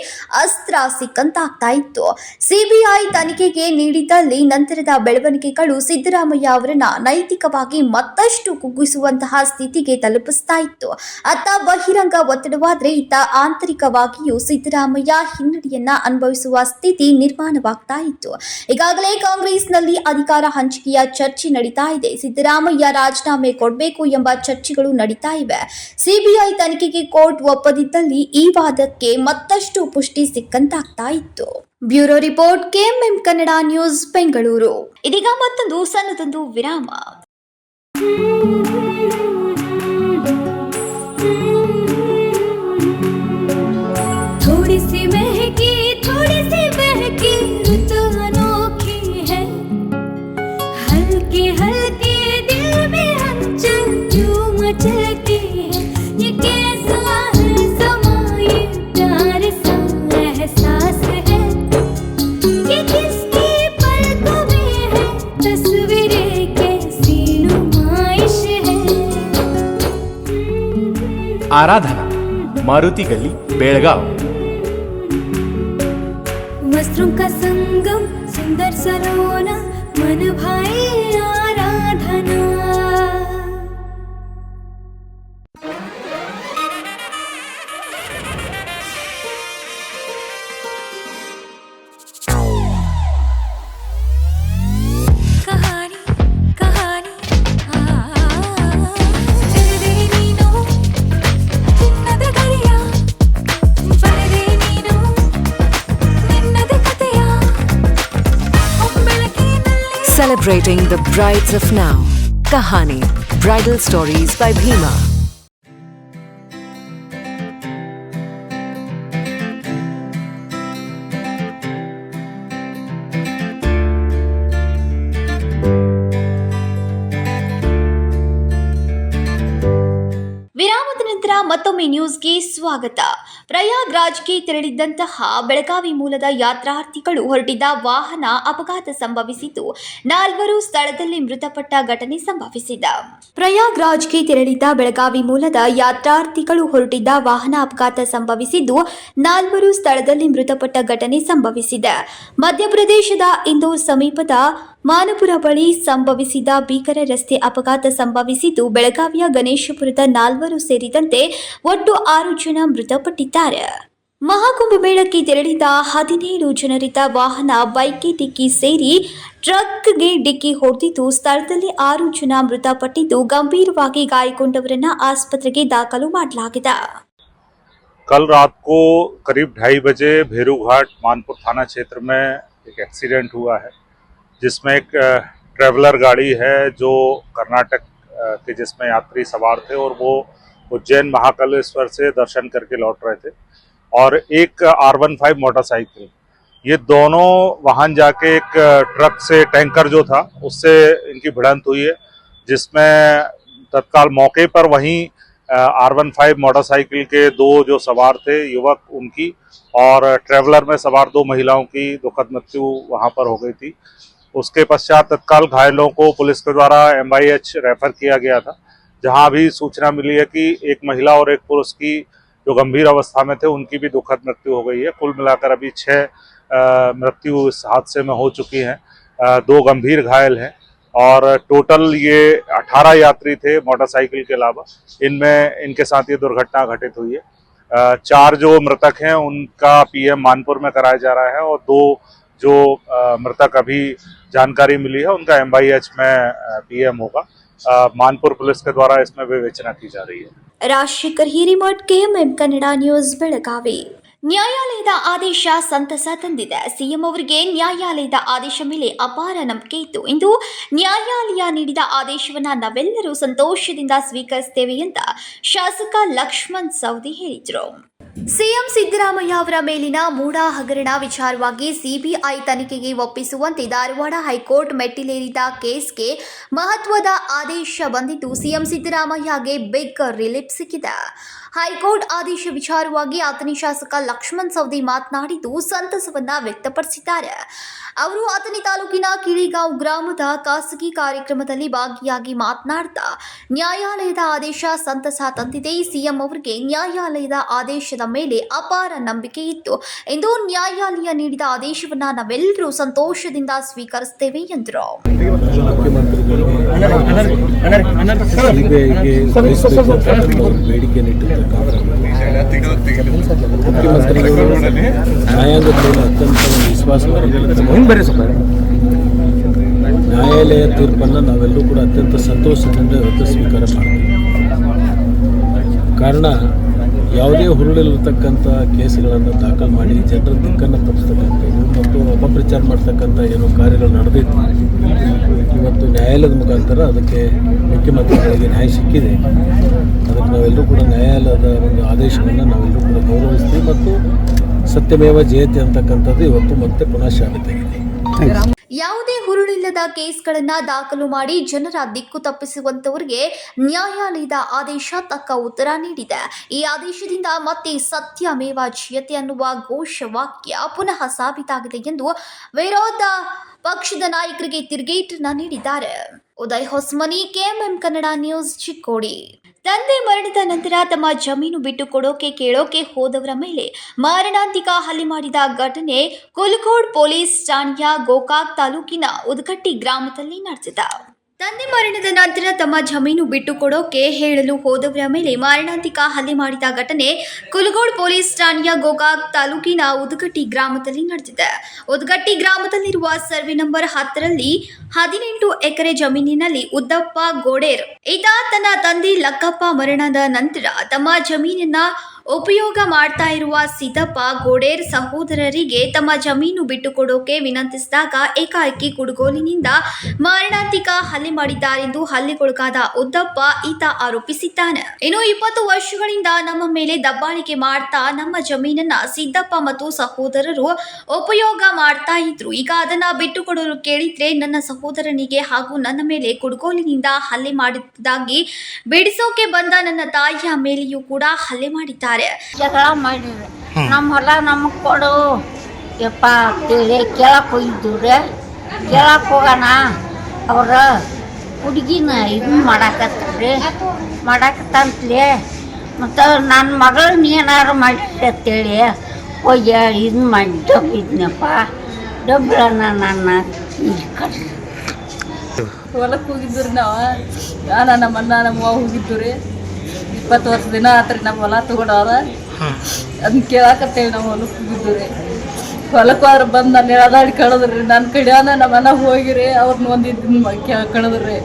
ಅಸ್ತ್ರ ಸಿಕ್ಕಂತಾಗ್ತಾ ಇತ್ತು. ಸಿಬಿಐ ತನಿಖೆಗೆ ನೀಡಿದಲ್ಲಿ ನಂತರದ ಬೆಳವಣಿಗೆಗಳು ಸಿದ್ದರಾಮಯ್ಯ ಅವರನ್ನ ನೈತಿಕವಾಗಿ ಮತ್ತಷ್ಟು ಕುಗ್ಗಿಸುವಂತಹ ಸ್ಥಿತಿಗೆ ತಲುಪಿಸ್ತಾ ಇತ್ತು. ಅತ್ತ ಬಹಿರಂಗ ಒತ್ತಡವಾದ್ರೆ ಇತ್ತ ಆಂತರಿಕವಾಗಿಯೂ ಸಿದ್ದರಾಮಯ್ಯ ಹಿನ್ನಡೆಯನ್ನ ಅನುಭವಿಸುವ ಸ್ಥಿತಿ ನಿರ್ಮಾಣವಾಗ್ತಾ ಇತ್ತು. ಈಗಾಗಲೇ ಕಾಂಗ್ರೆಸ್ನಲ್ಲಿ ಅಧಿಕಾರ ಹಂಚಿಕೆಯ ಚರ್ಚೆ ನಡೀತಾ ಇದೆ. ಸಿದ್ದರಾಮಯ್ಯ ರಾಜೀನಾಮೆ ಕೊಡಬೇಕು ಎಂಬ ಚರ್ಚೆಗಳು ನಡೀತಾ ಇವೆ. ಸಿಬಿಐ ತನಿಖೆಗೆ ಕೋರ್ಟ್ ಒಪ್ಪದಿದ್ದಲ್ಲಿ ಈ ವಾದಕ್ಕೆ ಮತ್ತಷ್ಟು ಪುಷ್ಟಿ ಸಿಕ್ಕಂತಾಗ್ತಾ ಇತ್ತು. Bureau report, KMM Kannada news, Bengaluru. ಇದೀಗ ಮತ್ತೊಂದು ಸಣ್ಣದೊಂದು ವಿರಾಮ. थोड़ी सी महकी ऋतु अनोखी है, हल्के हल्के दिल में हलचल क्यों मचलती है, ये कैसा है समा, ये प्यार सा एहसास है, ये किसकी पलकों में है, तस्वीरें कैसी नुमाइश है. आराधना, मारुति गली, बेळगाव. वस्त्रों का संगम, सुंदर सलोना, मन भाई आराधना. कहानी कहानी ತೆರೆದೆ ನೀನು ಚಿನ್ನದ ಗಡಿಯ, ಬರೆದೆ ನೀನು ನಿನ್ನದ ಕಥೆಯ, ಬೆಳಕಿನಲ್ಲಿ. Celebrating the brides of now. Kahani Bridal Stories by Bhima. ಮತ್ತೊಮ್ಮೆ ನ್ಯೂಸ್ಗೆ ಸ್ವಾಗತ. ಪ್ರಯಾಗ್ರಾಜ್ಗೆ ತೆರಳಿದ್ದಂತಹ ಬೆಳಗಾವಿ ಮೂಲದ ಯಾತ್ರಾರ್ಥಿಗಳು ಹೊರಟಿದ್ದ ವಾಹನ ಅಪಘಾತ ಸಂಭವಿಸಿದ್ದು 4 ಸ್ಥಳದಲ್ಲಿ ಮೃತಪಟ್ಟ ಘಟನೆ ಸಂಭವಿಸಿದೆ. ಪ್ರಯಾಗ್ರಾಜ್ಗೆ ತೆರಳಿದ್ದ ಬೆಳಗಾವಿ ಮೂಲದ ಯಾತ್ರಾರ್ಥಿಗಳು ಹೊರಟಿದ್ದ ವಾಹನ ಅಪಘಾತ ಸಂಭವಿಸಿದ್ದು 4 ಸ್ಥಳದಲ್ಲಿ ಮೃತಪಟ್ಟ ಘಟನೆ ಸಂಭವಿಸಿದೆ. ಮಧ್ಯಪ್ರದೇಶದ ಇಂದೋರ್ ಸಮೀಪದ ಮಾನಪುರ ಬಳಿ ಸಂಭವಿಸಿದ ಭೀಕರ ರಸ್ತೆ ಅಪಘಾತ ಸಂಭವಿಸಿದ್ದು ಬೆಳಗಾವಿಯ ಗಣೇಶಪುರದ 4 ಸೇರಿದಂತೆ ಒಟ್ಟು 6 ಜನ ಮೃತಪಟ್ಟಿದ್ದಾರೆ. ಮಹಾಕುಂಭಮೇಳಕ್ಕೆ ತೆರಳಿದ 17 ಜನರಿದ್ದ ವಾಹನ ಬೈಕ್ಗೆ ಡಿಕ್ಕಿ ಸೇರಿ ಟ್ರಕ್ಗೆ ಡಿಕ್ಕಿ ಹೊಡೆದಿದ್ದು ಸ್ಥಳದಲ್ಲಿ 6 ಜನ ಮೃತಪಟ್ಟಿದ್ದು ಗಂಭೀರವಾಗಿ ಗಾಯಗೊಂಡವರನ್ನ ಆಸ್ಪತ್ರೆಗೆ ದಾಖಲು ಮಾಡಲಾಗಿದೆ. कल रात को करीब 2:30 बजे भेरूघाट मानपुर थाना क्षेत्र में एक एक्सीडेंट हुआ है, जिसमें एक ट्रैवलर गाड़ी है जो कर्नाटक के जिसमें यात्री सवार थे और वो उज्जैन महाकालेश्वर से दर्शन करके लौट रहे थे, और एक R15 मोटरसाइकिल, ये दोनों वाहन जाके एक ट्रक से टैंकर जो था उससे इनकी भिड़ंत हुई है, जिसमें तत्काल मौके पर वहीं R15 मोटरसाइकिल के 2 जो सवार थे युवक उनकी और ट्रैवलर में सवार 2 महिलाओं की दुखद मृत्यु वहां पर हो गई थी। उसके पश्चात तत्काल घायलों को पुलिस के द्वारा MIH रेफर किया गया था, जहां भी सूचना मिली है कि एक महिला और एक पुरुष की जो गंभीर अवस्था में थे उनकी भी दुखद मृत्यु हो गई है। कुल मिलाकर अभी 6 मृत्यु इस हादसे में हो चुकी हैं, 2 गंभीर घायल हैं और टोटल ये 18 यात्री थे मोटरसाइकिल के अलावा। इनमें इनके साथ ये दुर्घटना घटित हुई है। 4 जो मृतक हैं उनका PM मानपुर में कराया जा रहा है और 2 जो मृतक अभी जानकारी मिली है उनका MIH में PM होगा। मानपुर पुलिस के द्वारा इसमें विवेचना की जा रही है. Rajashekhar Hiremath, KMM Kannada news, Belagavi. ನ್ಯಾಯಾಲಯದ ಆದೇಶ ಸಂತಸ ತಂದಿದೆ. ಸಿಎಂ ಅವರಿಗೆ ನ್ಯಾಯಾಲಯದ ಆದೇಶ ಮೇಲೆ ಅಪಾರ ನಂಬಿಕೆ ಇತ್ತು. ಇಂದು ನ್ಯಾಯಾಲಯ ನೀಡಿದ ಆದೇಶವನ್ನು ನಾವೆಲ್ಲರೂ ಸಂತೋಷದಿಂದ ಸ್ವೀಕರಿಸುತ್ತೇವೆ ಅಂತ ಶಾಸಕ ಲಕ್ಷ್ಮಣ್ ಸವದಿ ಹೇಳಿದರು. ಸಿಎಂ ಸಿದ್ದರಾಮಯ್ಯ ಅವರ ಮೇಲಿನ ಮೂಢ ಹಗರಣ ವಿಚಾರವಾಗಿ ಸಿಬಿಐ ತನಿಖೆಗೆ ಒಪ್ಪಿಸುವಂತೆ ಧಾರವಾಡ ಹೈಕೋರ್ಟ್ ಮೆಟ್ಟಿಲೇರಿದ ಕೇಸ್ಗೆ ಮಹತ್ವದ ಆದೇಶ ಬಂದಿದ್ದು ಸಿಎಂ ಸಿದ್ದರಾಮಯ್ಯಗೆ ಬಿಗ್ ರಿಲೀಫ್ ಸಿಕ್ಕಿದೆ. ಹೈಕೋರ್ಟ್ ಆದೇಶ ವಿಚಾರವಾಗಿ ಅಥಣಿ ಶಾಸಕ ಲಕ್ಷ್ಮಣ್ ಸವದಿ ಮಾತನಾಡಿದ್ದು ಸಂತಸವನ್ನ ವ್ಯಕ್ತಪಡಿಸಿದ್ದಾರೆ. ಅವರು ಅಥಣಿ ತಾಲೂಕಿನ ಕಿಳಿಗಾಂವ್ ಗ್ರಾಮದ ಖಾಸಗಿ ಕಾರ್ಯಕ್ರಮದಲ್ಲಿ ಭಾಗಿಯಾಗಿ ಮಾತನಾಡ್ತಾ ನ್ಯಾಯಾಲಯದ ಆದೇಶ ಸಂತಸ ತಂದಿದೆ. ಸಿಎಂ ಅವರಿಗೆ ನ್ಯಾಯಾಲಯದ ಆದೇಶದ ಮೇಲೆ ಅಪಾರ ನಂಬಿಕೆ ಇತ್ತು. ಇಂದು ನ್ಯಾಯಾಲಯ ನೀಡಿದ ಆದೇಶವನ್ನ ನಾವೆಲ್ಲರೂ ಸಂತೋಷದಿಂದ ಸ್ವೀಕರಿಸುತ್ತೇವೆ ಎಂದರು. ಮುಖ್ಯಮಂತ್ರಿಗಳು ನ್ಯಾಯಾಂಗದ ಮೇಲೆ ಅತ್ಯಂತ ವಿಶ್ವಾಸ, ನ್ಯಾಯಾಲಯ ತೀರ್ಪನ್ನು ನಾವೆಲ್ಲರೂ ಕೂಡ ಅತ್ಯಂತ ಸಂತೋಷದಿಂದ ಇವತ್ತು ಸ್ವೀಕಾರ ಮಾಡ್ತೀವಿ. ಕಾರಣ ಯಾವುದೇ ಹುರುಳಿರತಕ್ಕಂಥ ಕೇಸುಗಳನ್ನು ದಾಖಲು ಮಾಡಿ ಜನರ ದಿಕ್ಕನ್ನು ತಪ್ಪಿಸ್ತಕ್ಕಂಥದ್ದು ಮತ್ತು ಅಪಪ್ರಚಾರ ಮಾಡ್ತಕ್ಕಂಥ ಏನೋ ಕಾರ್ಯಗಳು ನಡೆದಿತ್ತು. ಇವತ್ತು ನ್ಯಾಯಾಲಯದ ಮುಖಾಂತರ ಅದಕ್ಕೆ ಮುಖ್ಯಮಂತ್ರಿಗಳಿಗೆ ನ್ಯಾಯ ಸಿಕ್ಕಿದೆ. ಅದಕ್ಕೆ ನಾವೆಲ್ಲರೂ ಕೂಡ ನ್ಯಾಯಾಲಯದ ಒಂದು ಆದೇಶವನ್ನು ನಾವೆಲ್ಲರೂ ಕೂಡ ಗೌರವಿಸ್ತೀವಿ ಮತ್ತು ಸತ್ಯಮೇವ ಜಯತೆ ಅಂತಕ್ಕಂಥದ್ದು ಇವತ್ತು ಮತ್ತೆ ಪುನಃ ಸಾಬೀತಾಗಿದೆ. ಯಾವುದೇ ಹುರುಳಿಲ್ಲದ ಕೇಸ್ಗಳನ್ನು ದಾಖಲು ಮಾಡಿ ಜನರ ದಿಕ್ಕು ತಪ್ಪಿಸುವಂತವರಿಗೆ ನ್ಯಾಯಾಲಯದ ಆದೇಶ ತಕ್ಕ ಉತ್ತರ ನೀಡಿದೆ. ಈ ಆದೇಶದಿಂದ ಮತ್ತೆ ಸತ್ಯಮೇವ ಜಯತೆ ಅನ್ನುವ ಘೋಷವಾಕ್ಯ ಪುನಃ ಸಾಬೀತಾಗಿದೆ ಎಂದು ವಿರೋಧ ಪಕ್ಷದ ನಾಯಕರಿಗೆ ತಿರುಗೇಟನ್ನ ನೀಡಿದ್ದಾರೆ. Uday Hosmani, KMM Kannada news, Chikkodi. ತಂದೆ ಮರಣದ ನಂತರ ತಮ್ಮ ಜಮೀನು ಬಿಟ್ಟು ಕೇಳೋಕೆ ಹೋದವರ ಮೇಲೆ ಮಾರಣಾಂತಿಕ ಹಲ್ಲೆ ಮಾಡಿದ ಘಟನೆ ಕುಲಕೋಡ್ ಪೊಲೀಸ್ ಠಾಣೆಯ ಗೋಕಾಕ್ ತಾಲೂಕಿನ ಉದಗಟ್ಟಿ ಗ್ರಾಮದಲ್ಲಿ ನಡೆದಿದೆ. ತಂದೆ ಮರಣದ ನಂತರ ತಮ್ಮ ಜಮೀನು ಬಿಟ್ಟು ಹೇಳಲು ಹೋದವರ ಮೇಲೆ ಮಾರಣಾಂತಿಕ ಹಲ್ಲೆ ಮಾಡಿದ ಘಟನೆ ಕುಲಗೋಡ್ ಪೊಲೀಸ್ ಠಾಣೆಯ ಗೋಕಾಕ್ ತಾಲೂಕಿನ ಉದಗಟ್ಟಿ ಗ್ರಾಮದಲ್ಲಿ ನಡೆದಿದೆ. ಉದಗಟ್ಟಿ ಗ್ರಾಮದಲ್ಲಿರುವ ಸರ್ವೆ ನಂಬರ್ 10ರಲ್ಲಿ 18 ಎಕರೆ ಜಮೀನಿನಲ್ಲಿ ಉದ್ದಪ್ಪ ಗೋಡೇರ್ ಈತ ತನ್ನ ತಂದೆ ಲಕ್ಕಪ್ಪ ಮರಣದ ನಂತರ ತಮ್ಮ ಜಮೀನನ್ನ ಉಪಯೋಗ ಮಾಡ್ತಾ ಇರುವ ಸಿದ್ದಪ್ಪ ಗೋಡೇರ್ ಸಹೋದರರಿಗೆ ತಮ್ಮ ಜಮೀನು ಬಿಟ್ಟುಕೊಡೋಕೆ ವಿನಂತಿಸಿದಾಗ ಏಕಾಏಕಿ ಕುಡುಗೋಲಿನಿಂದ ಮಾರಣಾಂತಿಕ ಹಲ್ಲೆ ಮಾಡಿದ್ದಾರೆಂದು ಹಲ್ಲೆಗೊಳಗಾದ ಉದ್ದಪ್ಪ ಈತ ಆರೋಪಿಸಿದ್ದಾನೆ. ಇನ್ನು 20 ವರ್ಷಗಳಿಂದ ನಮ್ಮ ಮೇಲೆ ದಬ್ಬಾಳಿಕೆ ಮಾಡ್ತಾ ನಮ್ಮ ಜಮೀನನ್ನ ಸಿದ್ದಪ್ಪ ಮತ್ತು ಸಹೋದರರು ಉಪಯೋಗ ಮಾಡ್ತಾ ಇದ್ರು. ಈಗ ಅದನ್ನ ಬಿಟ್ಟುಕೊಡಲು ಕೇಳಿದ್ರೆ ನನ್ನ ಸಹೋದರನಿಗೆ ಹಾಗೂ ನನ್ನ ಮೇಲೆ ಕುಡುಗೋಲಿನಿಂದ ಹಲ್ಲೆ ಮಾಡಿದ್ದಾಗಿ ಬಿಡಿಸೋಕೆ ಬಂದ ನನ್ನ ತಾಯಿಯ ಮೇಲೆಯೂ ಕೂಡ ಹಲ್ಲೆ ಮಾಡಿದ್ದಾರೆ. ಜಗಳ ಮಾಡಿದ್ರೆ ನಮ್ಮ ಹೊಲ ನಮಗೆ ಕೊಡು ಯಪ್ಪ ಅಂತೇಳಿ ಕೇಳಕ್ಕೆ ಹೋಗಿದ್ದೀವ್ರಿ. ಕೇಳಕ್ಕೆ ಹೋಗೋಣ ಅವ್ರ ಹುಡುಗಿನ ಇದನ್ನ ಮಾಡಾಕತ್ತಂತಲೇ ಮತ್ತು ನನ್ನ ಮಗಳನ್ನ ಏನಾರು ಮಾಡಿರಿ ಅಂತೇಳಿ ಹೋಗಿ ಇದನ್ನ ಮಾಡಿ ಡಬ್ಬಿದ್ನಪ್ಪ. ಡಬ್ಬಿಳನ್ನ ನನ್ನ ಇಲ್ಲಿ ಕಳ್ಸಿ ಹೊಲಕ್ಕೆ ಹೋಗಿದ್ದು ನಾವು ನಮ್ಮ ಅಣ್ಣ ನಮ್ಮ ಅವ್ವ ಹೋಗಿದ್ದು ರೀ. 20 ವರ್ಷ ದಿನ ಆತ್ರಿ ನಮ್ಮ ಹೊಲ ತಗೊಂಡವ್ರ. ಅದನ್ನ ಕೇಳಾಕತ್ತೇವಿ ನಾವು ಹೊಲಕ್ಕೆ ಹೋಗಿದ್ದು ರೀ. ಹೊಲಕ್ಕೆ ಹೋದ್ರೆ ಬಂದು ನಾನು ಎಳದಾಡಿ ಕಳೆದ್ರಿ. ನನ್ನ ಕಡೆಯಾನ ನಮ್ಮ ಅಣ್ಣ ಹೋಗಿರಿ ಅವ್ರನ್ನ ಒಂದಿದ್ದನ್ನ ಕಳೆದ್ರಿ.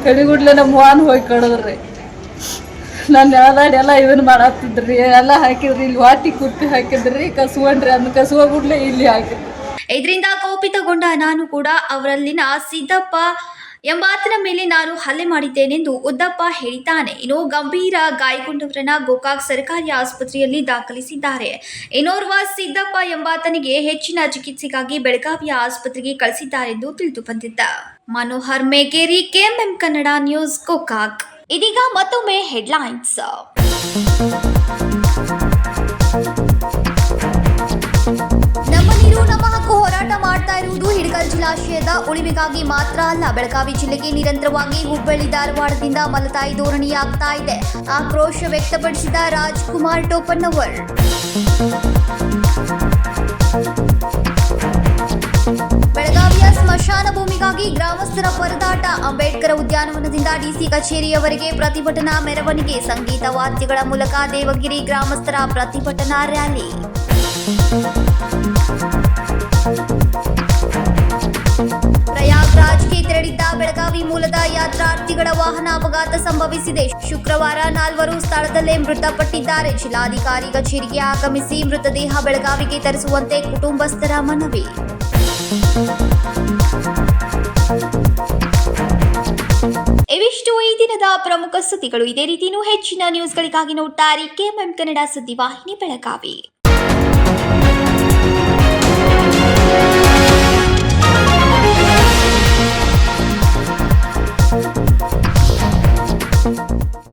ಕಡಿಗುಡ್ಲೆ ನಮ್ಮ ವಾನ್ ಹೋಗಿ ಕಳೆದ್ರಿ. ನಾನು ಎಳದಾಡಿ ಎಲ್ಲ ಇದನ್ನ ಮಾಡತ್ತಿದ್ರಿ. ಎಲ್ಲ ಹಾಕಿದ್ರಿ, ಇಲ್ಲಿ ವಾಟಿ ಕುಟ್ಟಿ ಹಾಕಿದ್ರಿ, ಕಸ್ಕೊಂಡ್ರಿ. ಅದನ್ನ ಕಸ್ಕೊಂಡ್ಬಿಡ್ಲೆ ಇಲ್ಲಿ ಹಾಕಿದ್ರಿ. ಇದರಿಂದ ಕೋಪಿತಗೊಂಡ ನಾನು ಕೂಡ ಅವರಲ್ಲಿನ ಸಿದ್ದಪ್ಪ ಎಂಬಾತನ ಮೇಲೆ ನಾನು ಹಲ್ಲೆ ಮಾಡಿದ್ದೇನೆಂದು ಉದ್ದಪ್ಪ ಹೇಳಿದ್ದಾನೆ. ಇನ್ನು ಗಂಭೀರ ಗಾಯಗೊಂಡವರನ್ನ ಗೋಕಾಕ್ ಸರ್ಕಾರಿ ಆಸ್ಪತ್ರೆಯಲ್ಲಿ ದಾಖಲಿಸಿದ್ದಾರೆ. ಇನ್ನೋರ್ವ ಸಿದ್ದಪ್ಪ ಎಂಬಾತನಿಗೆ ಹೆಚ್ಚಿನ ಚಿಕಿತ್ಸೆಗಾಗಿ ಬೆಳಗಾವಿಯ ಆಸ್ಪತ್ರೆಗೆ ಕಳಿಸಿದ್ದಾರೆಂದು ತಿಳಿದು ಬಂದಿದ್ದ. Manohar Megeri, KMM Kannada news, Gokak. ಇದೀಗ ಮತ್ತೊಮ್ಮೆ ಹೆಡ್ಲೈನ್ಸ್. ನಮ್ಮ ನೀರು ನಮ್ಮ ಹಕ್ಕು ಹೋರಾಟ ಮಾಡ್ತಾ ಇರುವುದು ಹಿಡಕಲ್ ಜಲಾಶಯದ ಉಳಿವಿಗಾಗಿ ಮಾತ್ರ ಅಲ್ಲ, ಬೆಳಗಾವಿ ಜಿಲ್ಲೆಗೆ ನಿರಂತರವಾಗಿ ಹುಬ್ಬಳ್ಳಿ ಧಾರವಾಡದಿಂದ ಮಲತಾಯಿ ಧೋರಣೆಯಾಗ್ತಾ ಇದೆ. ಆಕ್ರೋಶ ವ್ಯಕ್ತಪಡಿಸಿದ ರಾಜ್ಕುಮಾರ್ ಟೋಪನ್ನವರ್. ಬೆಳಗಾವಿಯ ಸ್ಮಶಾನ ಭೂಮಿಗಾಗಿ ಗ್ರಾಮಸ್ಥರ ಪರದಾಟ. ಅಂಬೇಡ್ಕರ್ ಉದ್ಯಾನವನದಿಂದ ಡಿಸಿ ಕಚೇರಿಯವರೆಗೆ ಪ್ರತಿಭಟನಾ ಮೆರವಣಿಗೆ. ಸಂಗೀತ ವಾದ್ಯಗಳ ಮೂಲಕ ದೇವಗಿರಿ ಗ್ರಾಮಸ್ಥರ ಪ್ರತಿಭಟನಾ ರ್ಯಾಲಿ. ಪ್ರಯಾಗ್ರಾಜ್ಗೆ ತೆರಳಿದ್ದ ಬೆಳಗಾವಿ ಮೂಲದ ಯಾತ್ರಾರ್ಥಿಗಳ ವಾಹನ ಅಪಘಾತ ಸಂಭವಿಸಿದೆ. ಶುಕ್ರವಾರ 4 ಸ್ಥಳದಲ್ಲೇ ಮೃತಪಟ್ಟಿದ್ದಾರೆ. ಜಿಲ್ಲಾಧಿಕಾರಿ ಕಚೇರಿಗೆ ಆಗಮಿಸಿ ಮೃತದೇಹ ಬೆಳಗಾವಿಗೆ ತರಿಸುವಂತೆ ಕುಟುಂಬಸ್ಥರ ಮನವಿ. ಇವಿಷ್ಟು ಈ ದಿನದ ಪ್ರಮುಖ ಸುದ್ದಿಗಳು. ಇದೇ ರೀತಿ ಹೆಚ್ಚಿನ ನ್ಯೂಸ್ಗಳಿಗಾಗಿ ನೋಡ್ತಾ ಇರಿ ಕೆಎಂಎಂ ಕನ್ನಡ ಸುದ್ದಿವಾಹಿನಿ ಬೆಳಗಾವಿ.